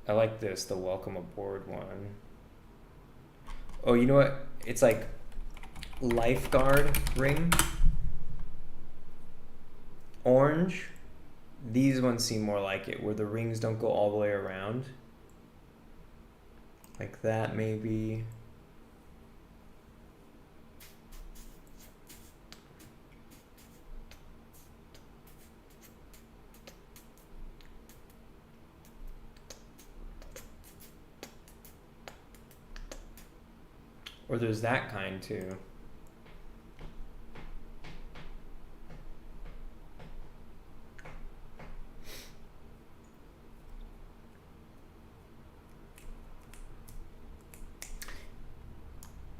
I like this, the welcome aboard one. Oh, you know what? It's like lifeguard ring. Orange. These ones seem more like it, where the rings don't go all the way around. Like that, maybe. Or there's that kind too.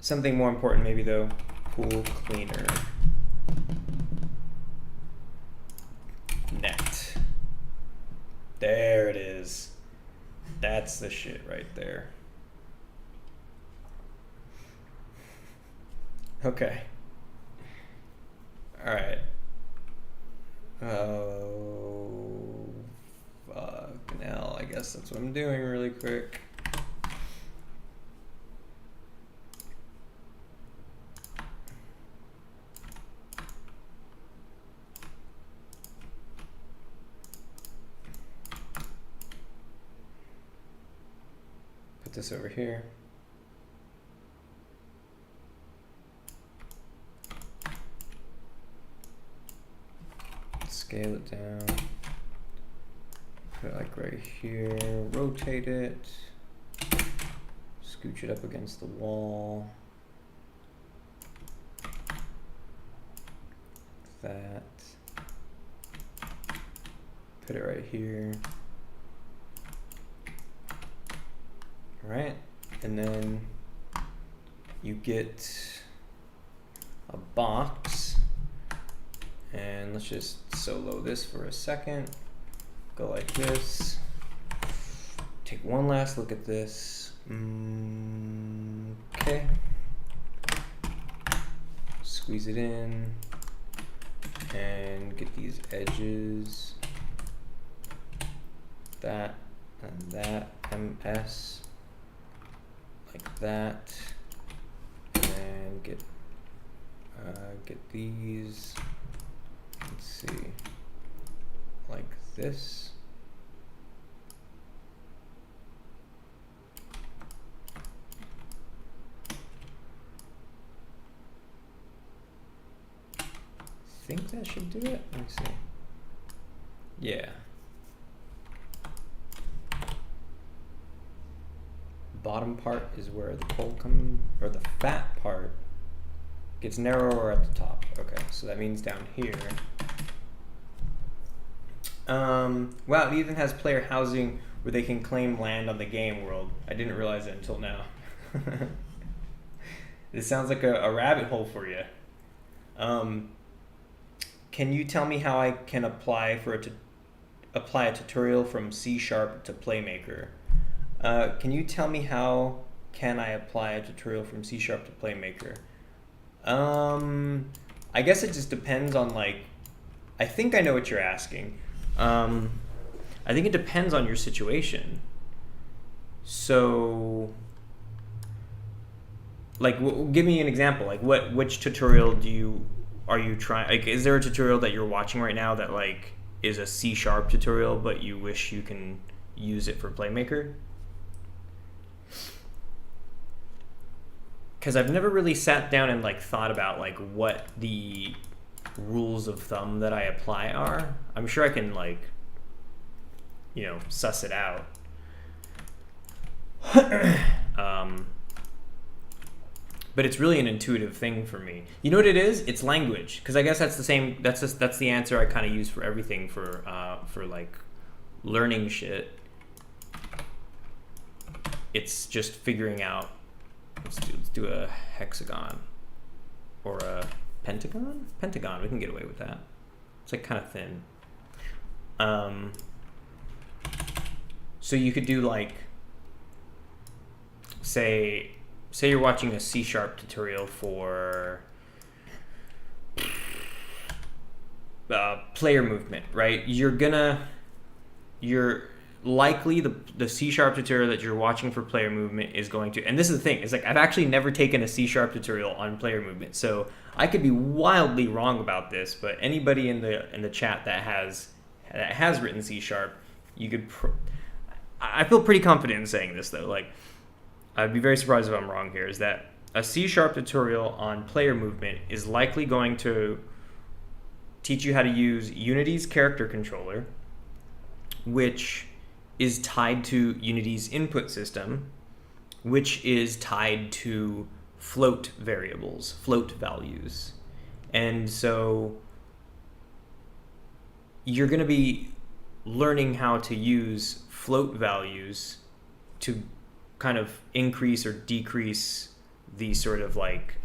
Something more important maybe though, pool cleaner. Net. There it is. That's the shit right there. Okay. All right. Oh, fucking hell. I guess that's what I'm doing really quick. Put this over here. Scale it down, put it like right here, rotate it, scooch it up against the wall, that, put it right here, all right, and then you get a box. And let's just solo this for a second. Go like this. Take one last look at this. Okay. Squeeze it in. And get these edges. That and that. MS. Like that. And get these. Let's see, like this. I think that should do it. Let me see. Yeah. Bottom part is where the pole comes, or the fat part gets narrower at the top. Okay, so that means down here. Wow, it even has player housing where they can claim land on the game world. I didn't realize it until now. This sounds like a rabbit hole for you. Can you tell me how I can apply a tutorial from C# to Playmaker? Can you tell me how can I apply a tutorial from C# to Playmaker? I guess it just depends on, like, I think I know what you're asking. I think it depends on your situation. So, like, give me an example. Like, which tutorial are you trying? Like, is there a tutorial that you're watching right now that, like, is a C# tutorial, but you wish you can use it for Playmaker? Because I've never really sat down and, like, thought about, like, what the rules of thumb that I apply are. I'm sure I can, like, you know, suss it out. But it's really an intuitive thing for me. You know what it is? It's language. Because I guess that's the same. That's the answer I kind of use for everything for like learning shit. It's just figuring out. Let's do a hexagon or a pentagon. Pentagon. We can get away with that. It's like kind of thin. So you could do, like, say you're watching a C# tutorial for player movement, right? You're likely the C# tutorial that you're watching for player movement is going to, and this is the thing, it's like I've actually never taken a C# tutorial on player movement, so I could be wildly wrong about this, but anybody in the chat that has written C#, you could I feel pretty confident in saying this though, like I'd be very surprised if I'm wrong here, is that a C# tutorial on player movement is likely going to teach you how to use Unity's character controller, which is tied to Unity's input system, which is tied to float variables, float values. And so you're going to be learning how to use float values to kind of increase or decrease the sort of like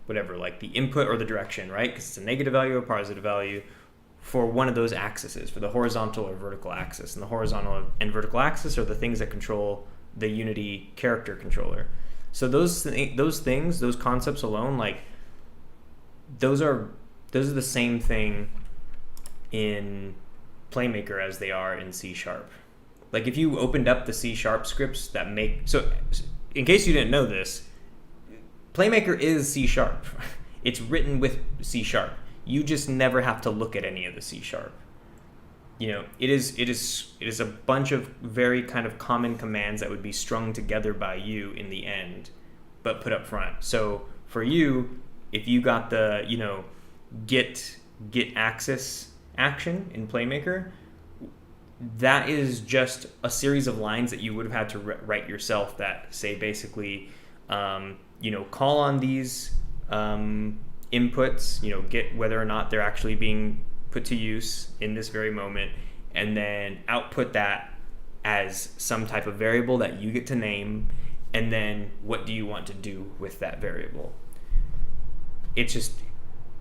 whatever, like the input or the direction, right? Because it's a negative value or positive value for one of those axes, for the horizontal or vertical axis. And the horizontal and vertical axis are the things that control the Unity character controller. So those things, those concepts alone, like those are the same thing in Playmaker as they are in C#. Like if you opened up the C# scripts that make, so in case you didn't know this, Playmaker is C#. It's written with C#. You just never have to look at any of the C#. You know, it is a bunch of very kind of common commands that would be strung together by you in the end, but put up front. So for you, if you got the, you know, get axis action in Playmaker, that is just a series of lines that you would have had to write yourself that say basically, you know, call on these inputs, you know, get whether or not they're actually being put to use in this very moment, and then output that as some type of variable that you get to name, and then what do you want to do with that variable. It just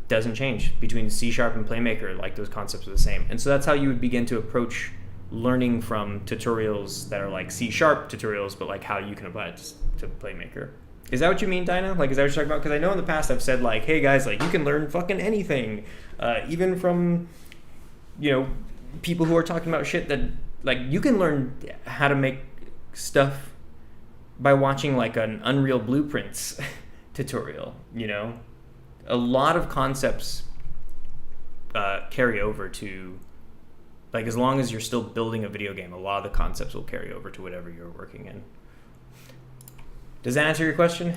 doesn't change between C# and Playmaker, like those concepts are the same. And so that's how you would begin to approach learning from tutorials that are like C# tutorials, but like how you can apply it to Playmaker. Is that what you mean, Dinah? Like, is that what you're talking about? Because I know in the past I've said like, hey guys, like you can learn fucking anything, even from, you know, people who are talking about shit that, like, you can learn how to make stuff by watching like an Unreal Blueprints tutorial, you know? A lot of concepts carry over to, like, as long as you're still building a video game, a lot of the concepts will carry over to whatever you're working in. Does that answer your question?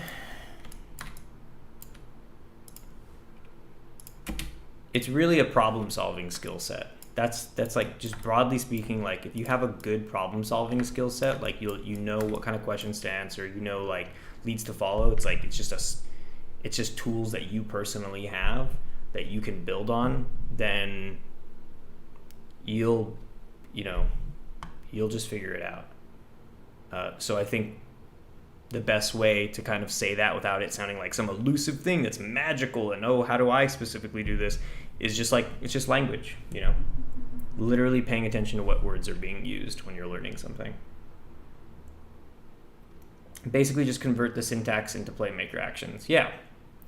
It's really a problem-solving skill set. That's like, just broadly speaking, like if you have a good problem-solving skill set, like you know what kind of questions to answer, you know, like leads to follow. It's like it's just tools that you personally have that you can build on. Then you'll just figure it out. So I think the best way to kind of say that without it sounding like some elusive thing that's magical and, oh, how do I specifically do this, is just like, it's just language, you know, literally paying attention to what words are being used when you're learning something. Basically just convert the syntax into Playmaker actions. Yeah,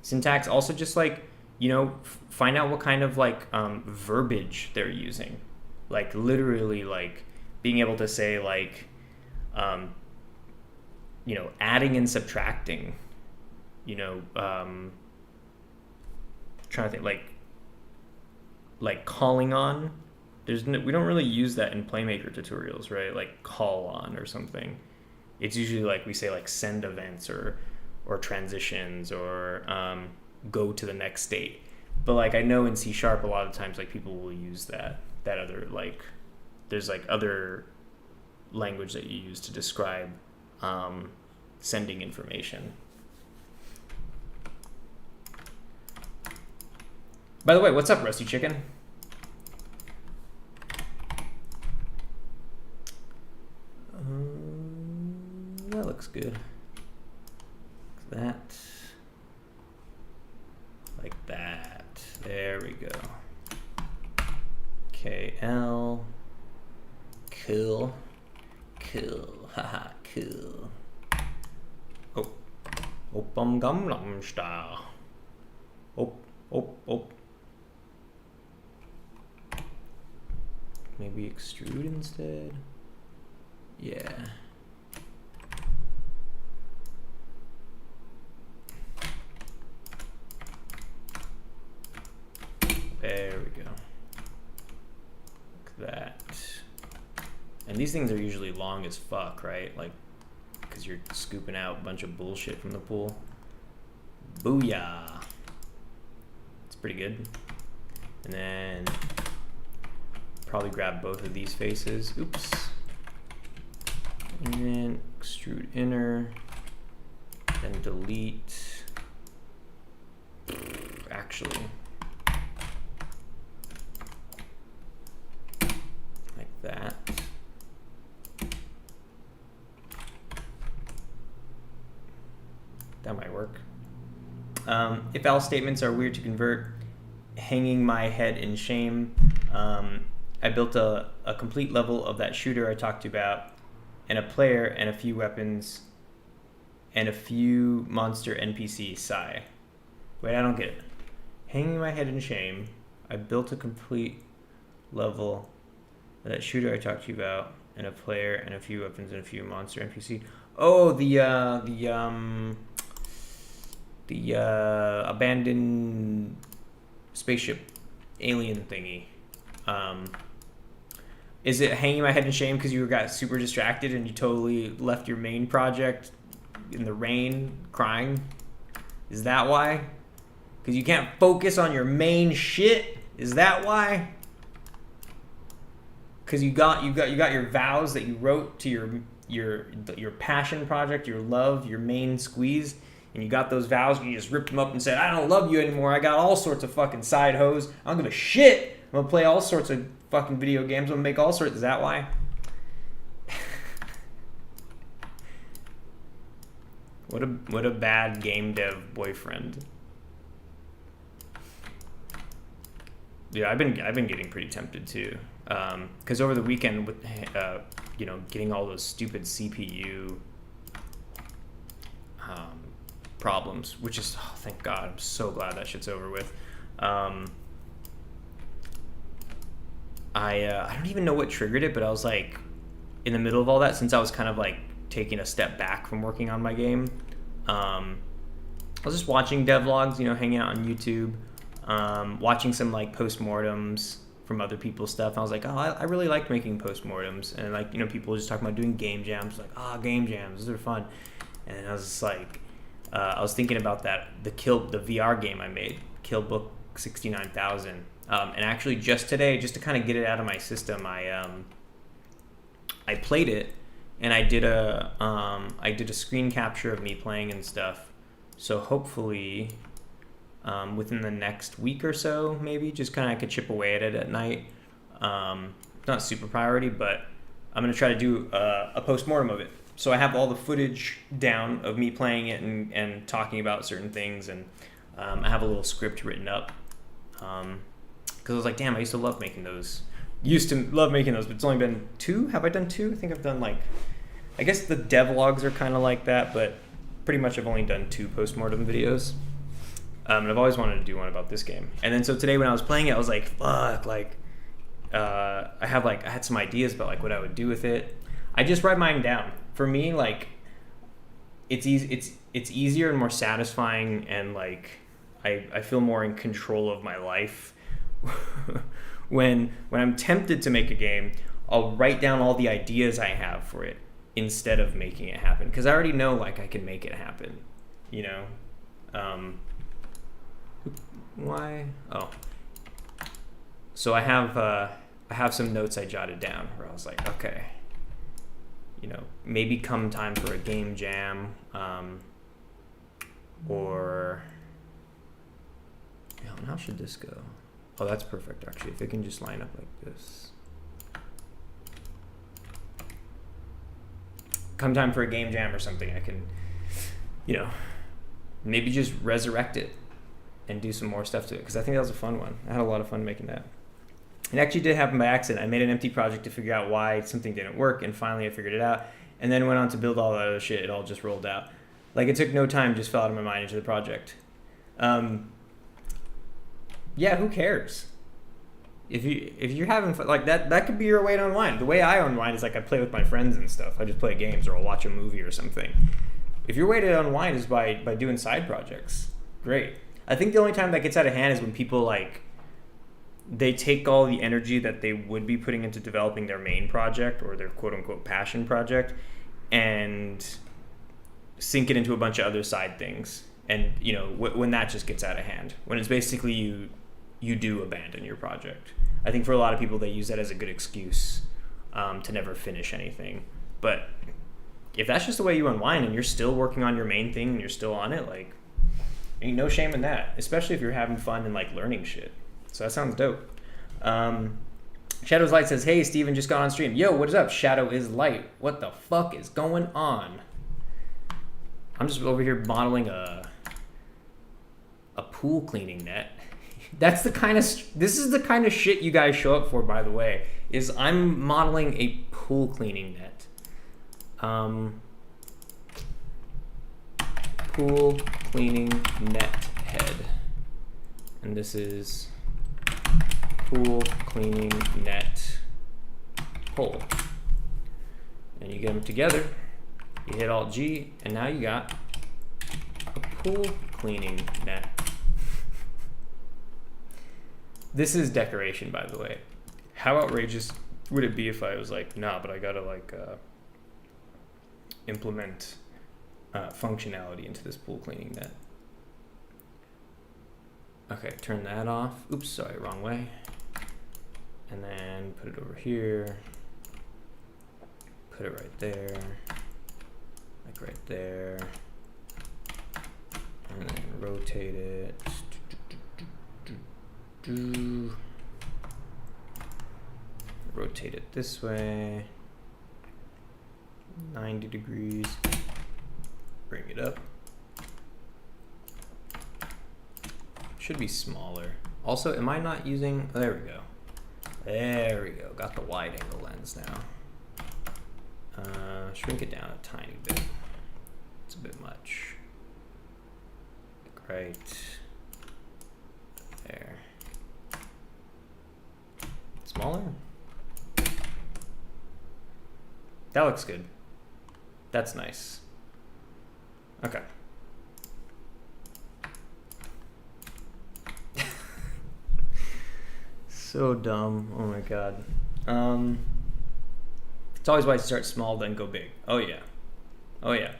syntax, also just like, you know, find out what kind of like verbiage they're using, like literally like being able to say like, you know, adding and subtracting, you know, trying to think, like calling on. We don't really use that in Playmaker tutorials, right? Like call on or something. It's usually like we say like send events or transitions or go to the next state. But like I know in C# a lot of times like people will use that other, like there's like other language that you use to describe sending information. By the way, what's up, Rusty Chicken? That looks good. That. Like that. There we go. KL. Cool. Cool. Haha, cool. Oh. Opum gum lum style. Op. maybe extrude instead. Yeah. There we go. Like that. And these things are usually long as fuck, right? Like, because you're scooping out a bunch of bullshit from the pool. Booyah. It's pretty good. And then probably grab both of these faces. Oops. And then extrude inner. Then delete. Actually. Like that. That might work. If else statements are weird to convert, hanging my head in shame. I built a complete level of that shooter I talked about, and a player and a few weapons, and a few monster NPCs. Sigh. Wait, I don't get it. Hanging my head in shame. I built a complete level of that shooter I talked to you about, and a player and a few weapons and a few monster NPC. Oh, the abandoned spaceship alien thingy. Is it hanging my head in shame because you got super distracted and you totally left your main project in the rain crying? Is that why? Because you can't focus on your main shit? Is that why? Because you got your vows that you wrote to your passion project, your love, your main squeeze, and you got those vows and you just ripped them up and said, I don't love you anymore. I got all sorts of fucking side hoes. I don't give a shit. I'm gonna play all sorts of fucking video games. I'm gonna make all sorts. Is that why? What a bad game dev boyfriend. Yeah, I've been getting pretty tempted too. Because over the weekend with getting all those stupid CPU problems, which is, oh, thank God, I'm so glad that shit's over with. I don't even know what triggered it, but I was like, in the middle of all that, since I was kind of like taking a step back from working on my game, I was just watching devlogs, hanging out on YouTube, watching some like postmortems from other people's stuff. I was like, oh, I really liked making postmortems, and like people just talking about doing game jams, like game jams, those are fun. And I was just like, I was thinking about the VR game I made, Kill Book 69,000. And actually just today, just to kind of get it out of my system, I played it, and I did a screen capture of me playing and stuff. So hopefully, within the next week or so, maybe just kind of I could chip away at it at night. Not super priority, but I'm gonna try to do a postmortem of it. So I have all the footage down of me playing it and talking about certain things, and I have a little script written up. Because I was like, damn, I used to love making those. But it's only been 2. Have I done 2? I think I've done I guess the devlogs are kind of like that, but pretty much I've only done 2 postmortem videos. And I've always wanted to do one about this game. And then so today when I was playing it, I was like, fuck, I had some ideas about what I would do with it. I just write mine down. For me, it's easy. It's easier and more satisfying, and I feel more in control of my life. when I'm tempted to make a game, I'll write down all the ideas I have for it instead of making it happen, because I already know I can make it happen. Why? Oh, so I have some notes I jotted down where I was like, okay, maybe come time for a game jam, or how should this go? Oh, that's perfect, actually. If it can just line up like this. Come time for a game jam or something, I can, maybe just resurrect it and do some more stuff to it, because I think that was a fun one. I had a lot of fun making that. It actually did happen by accident. I made an empty project to figure out why something didn't work, and finally I figured it out, and then went on to build all that other shit. It all just rolled out. It took no time, just fell out of my mind into the project. Yeah, who cares? if you're having fun, like that could be your way to unwind. The way I unwind is like I play with my friends and stuff. I just play games or I'll watch a movie or something. If your way to unwind is by doing side projects, great. I think the only time that gets out of hand is when people like they take all the energy that they would be putting into developing their main project or their quote unquote passion project and sink it into a bunch of other side things. And you know when that just gets out of hand, when it's basically you do abandon your project. I think for a lot of people they use that as a good excuse to never finish anything. But if that's just the way you unwind and you're still working on your main thing and you're still on it, like ain't no shame in that, especially if you're having fun and like learning shit. So that sounds dope. Shadow's Light says, hey, Steven, just got on stream. Yo, what is up? Shadow is Light. What the fuck is going on? I'm just over here modeling a pool cleaning net. That's the kind of, this is the kind of shit you guys show up for, by the way, is I'm modeling a pool cleaning net. Pool cleaning net head. And this is pool cleaning net hole. And you get them together, you hit Alt G, and now you got a pool cleaning net. This is decoration, by the way. How outrageous would it be if I was like, nah, but I gotta like implement functionality into this pool cleaning net. Okay, turn that off. Oops, sorry, wrong way. And then put it over here. Put it right there. Like right there. And then rotate it. Rotate it this way. 90 degrees. Bring it up. Should be smaller. Also, am I not using, oh, there we go. There we go, got the wide angle lens now. Shrink it down a tiny bit. It's a bit much. Right there. Smaller? That looks good. That's nice. Okay. So dumb. Oh my god. It's always wise to start small, then go big. Oh yeah. Oh yeah.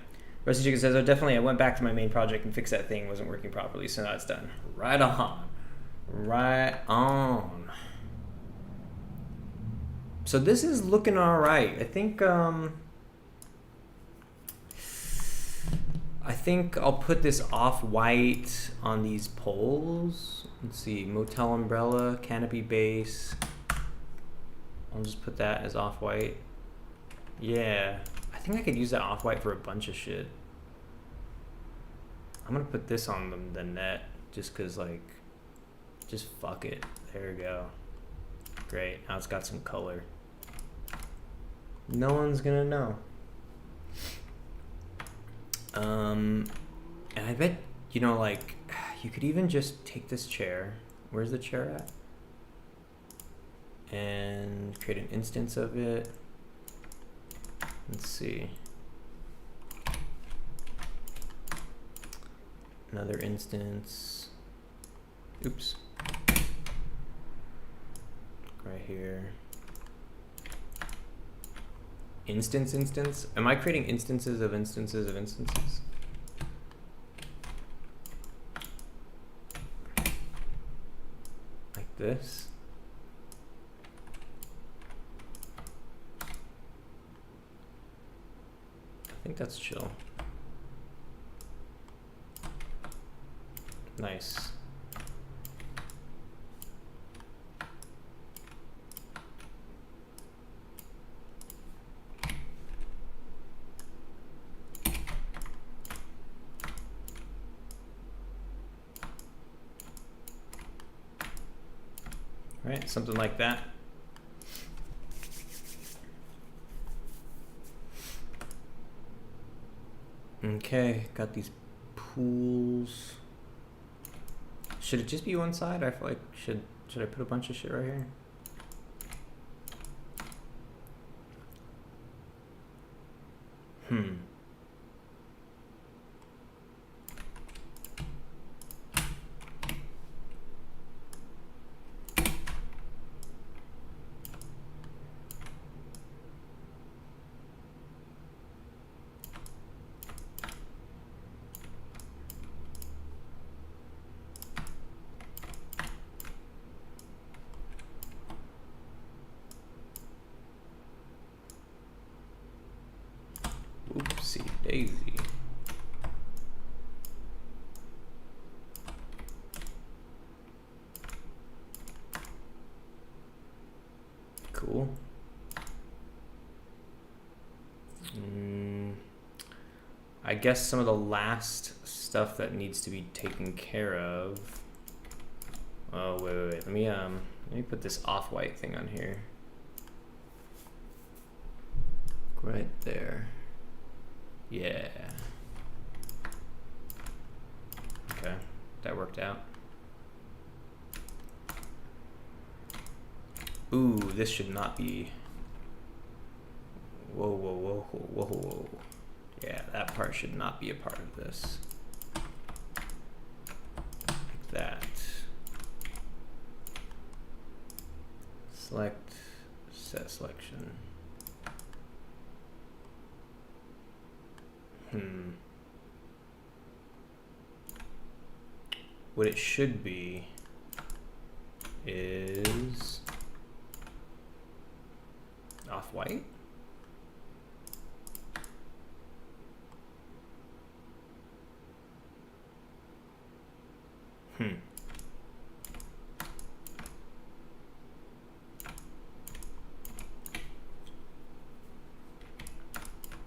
Rusty Chicken says, oh definitely, I went back to my main project and fixed that thing. It wasn't working properly, so now it's done. Right on. Right on. So this is looking alright. I think I'll put this off-white on these poles. Let's see, motel umbrella, canopy base. I'll just put that as off-white. Yeah, I think I could use that off-white for a bunch of shit. I'm gonna put this on the net just cause like, just fuck it. There we go. Great, now it's got some color. No one's gonna know. And I bet, you know, like, you could even just take this chair. Where's the chair at? And create an instance of it. Let's see. Another instance. Oops. Right here. Instance? Am I creating instances of instances of instances? Like this? I think that's chill. Nice. Right, something like that. Okay, got these pools. Should it just be one side? I feel like should Should I put a bunch of shit right here? Oopsie daisy. Cool. I guess some of the last stuff that needs to be taken care of. Oh, wait. Let me put this off-white thing on here. Right there. Yeah. Okay, that worked out. Ooh, this should not be. Whoa. Yeah, that part should not be a part of this. Like that. Select, set selection. What it should be is off-white.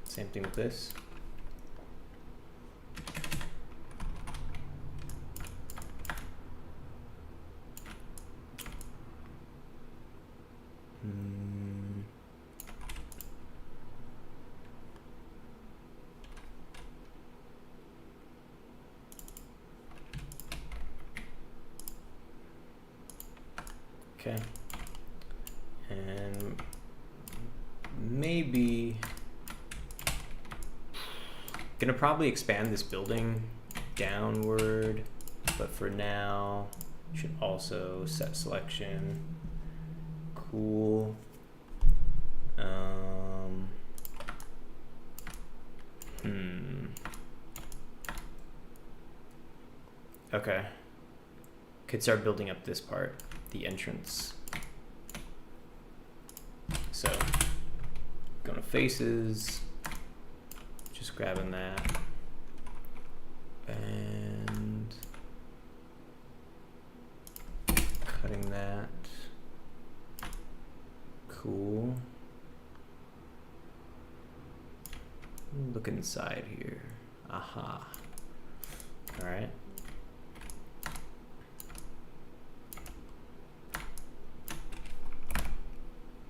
Same thing with this. Okay, and maybe gonna probably expand this building downward, but for now should also set selection. Cool. Okay, could start building up this part, the entrance. So going to faces, just grabbing that and cutting that. Cool. Look inside here. Aha. All right.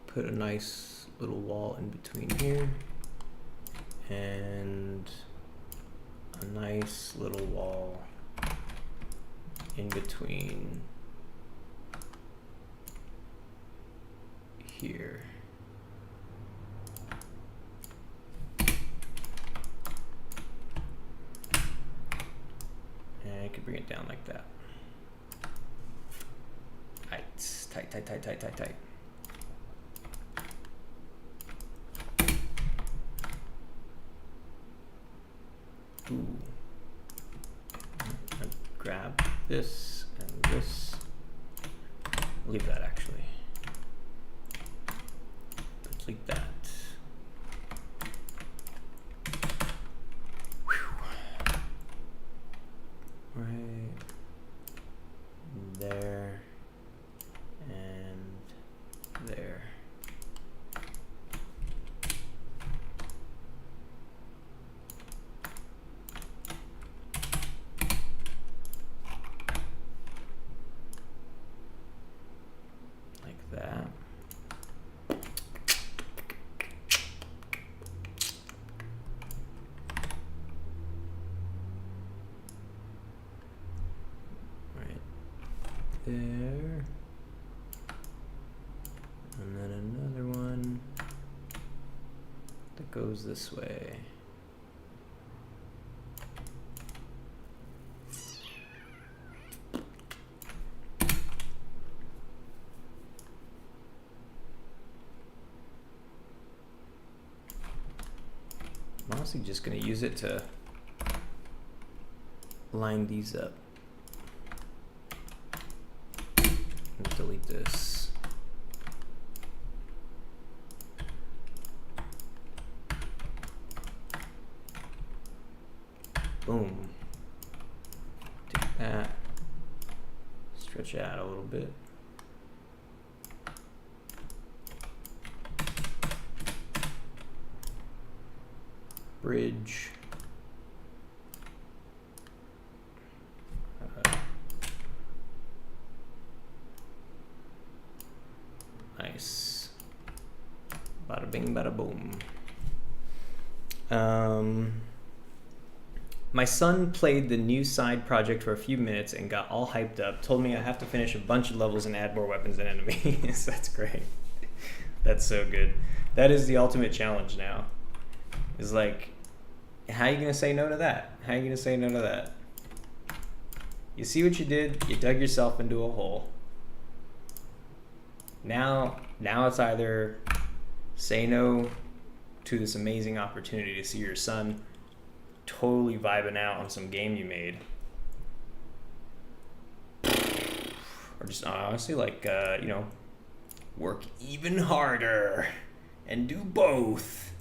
Put a nice little wall in between here and a nice little wall in between here. And I could bring it down like that. Tight. Ooh. I'll grab this and this. Leave that actually. Complete that. Whew. Right there and there. That. Right there. it goes this way. I'm honestly just gonna use it to line these up. And delete this. Boom. Take that. Stretch it out a little bit. Bridge. Nice. Bada bing, bada boom. My son played the new side project for a few minutes and got all hyped up. Told me I have to finish a bunch of levels and add more weapons and enemies. That's great. That's so good. That is the ultimate challenge now. Is like, how are you gonna say no to that? How are you gonna say no to that? You see what you did? You dug yourself into a hole. Now it's either say no to this amazing opportunity to see your son totally vibing out on some game you made, or just honestly like work even harder and do both.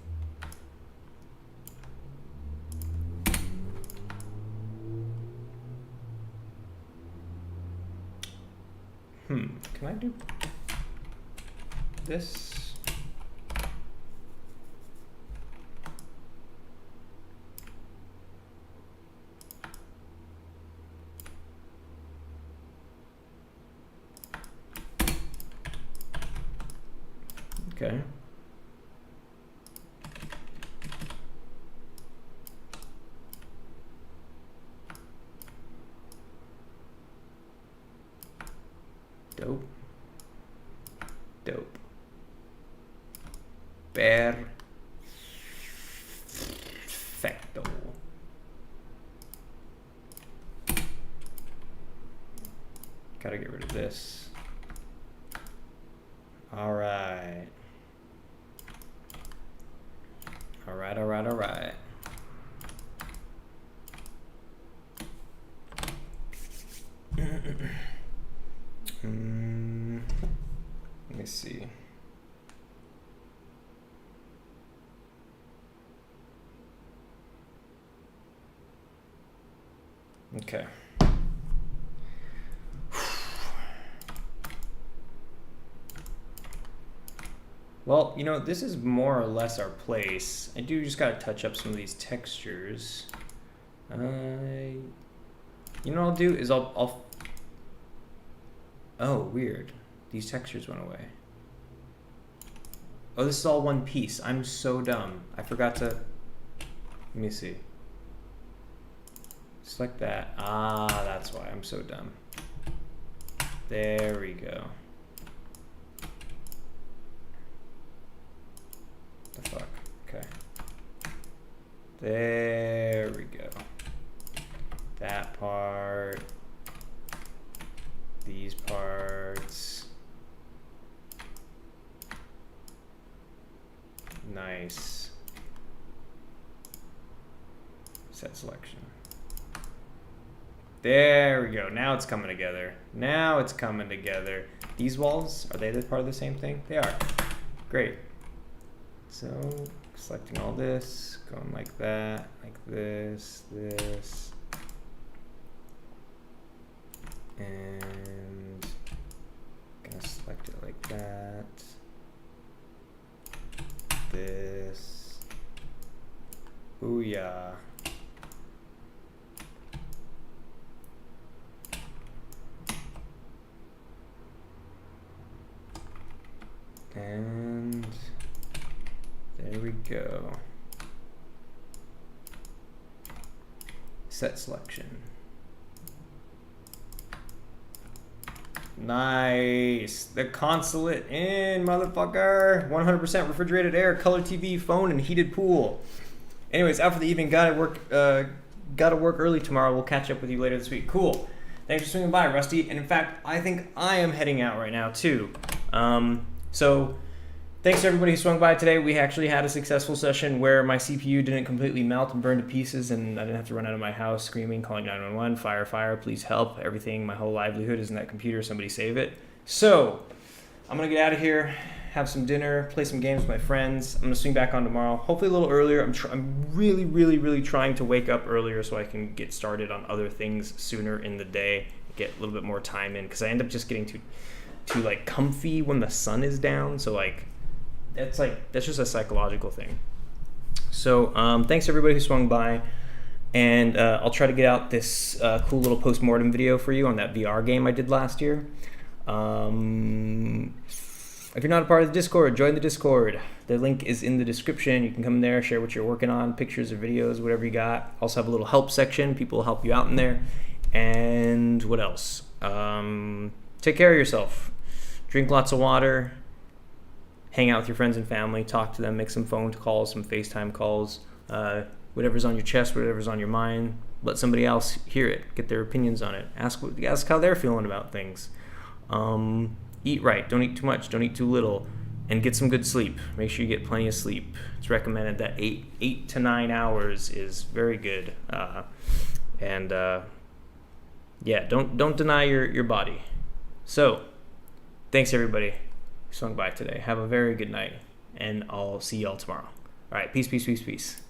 Can I do this? Okay. Dope. Dope. Perfecto. Gotta get rid of this. All right. All right, all right, all right. Let me see. Okay. Well, you know, this is more or less our place. I do just gotta touch up some of these textures. You know what I'll do is I'll oh, weird. These textures went away. Oh, this is all one piece. I'm so dumb. I forgot to, let me see. Select that. Ah, that's why I'm so dumb. There we go. The fuck? Okay. There we go. That part. These parts. Nice. Set selection. There we go. Now it's coming together. Now it's coming together. These walls, are they part of the same thing? They are. Great. So selecting all this, going like that, like this, this. And gonna select it like that. This. Booyah. And there we go. Set selection. Nice. The Consulate in, motherfucker. 100% refrigerated air, color TV, phone, and heated pool. Anyways, out for the evening. Gotta work early tomorrow. We'll catch up with you later this week. Cool. Thanks for swinging by, Rusty. And in fact, I think I am heading out right now too. So thanks to everybody who swung by today. We actually had a successful session where my CPU didn't completely melt and burn to pieces, and I didn't have to run out of my house screaming, calling 911, fire, fire, please help. Everything, my whole livelihood is in that computer. Somebody save it. So I'm going to get out of here, have some dinner, play some games with my friends. I'm going to swing back on tomorrow, hopefully a little earlier. I'm really, really, really trying to wake up earlier so I can get started on other things sooner in the day, get a little bit more time in, because I end up just getting too like comfy when the sun is down. So that's just a psychological thing. So thanks everybody who swung by, and I'll try to get out this cool little post-mortem video for you on that VR game I did last year. If you're not a part of the Discord, join the Discord. The link is in the description. You can come there, share what you're working on, pictures or videos, whatever you got. Also have a little help section. People will help you out in there. And what else? Take care of yourself. Drink lots of water. Hang out with your friends and family. Talk to them. Make some phone calls, some FaceTime calls. Whatever's on your chest, whatever's on your mind. Let somebody else hear it. Get their opinions on it. Ask how they're feeling about things. Eat right. Don't eat too much. Don't eat too little. And get some good sleep. Make sure you get plenty of sleep. It's recommended that 8 to 9 hours is very good. Don't deny your body. So, thanks everybody who swung by today. Have a very good night, and I'll see y'all tomorrow. All right, peace, peace, peace, peace.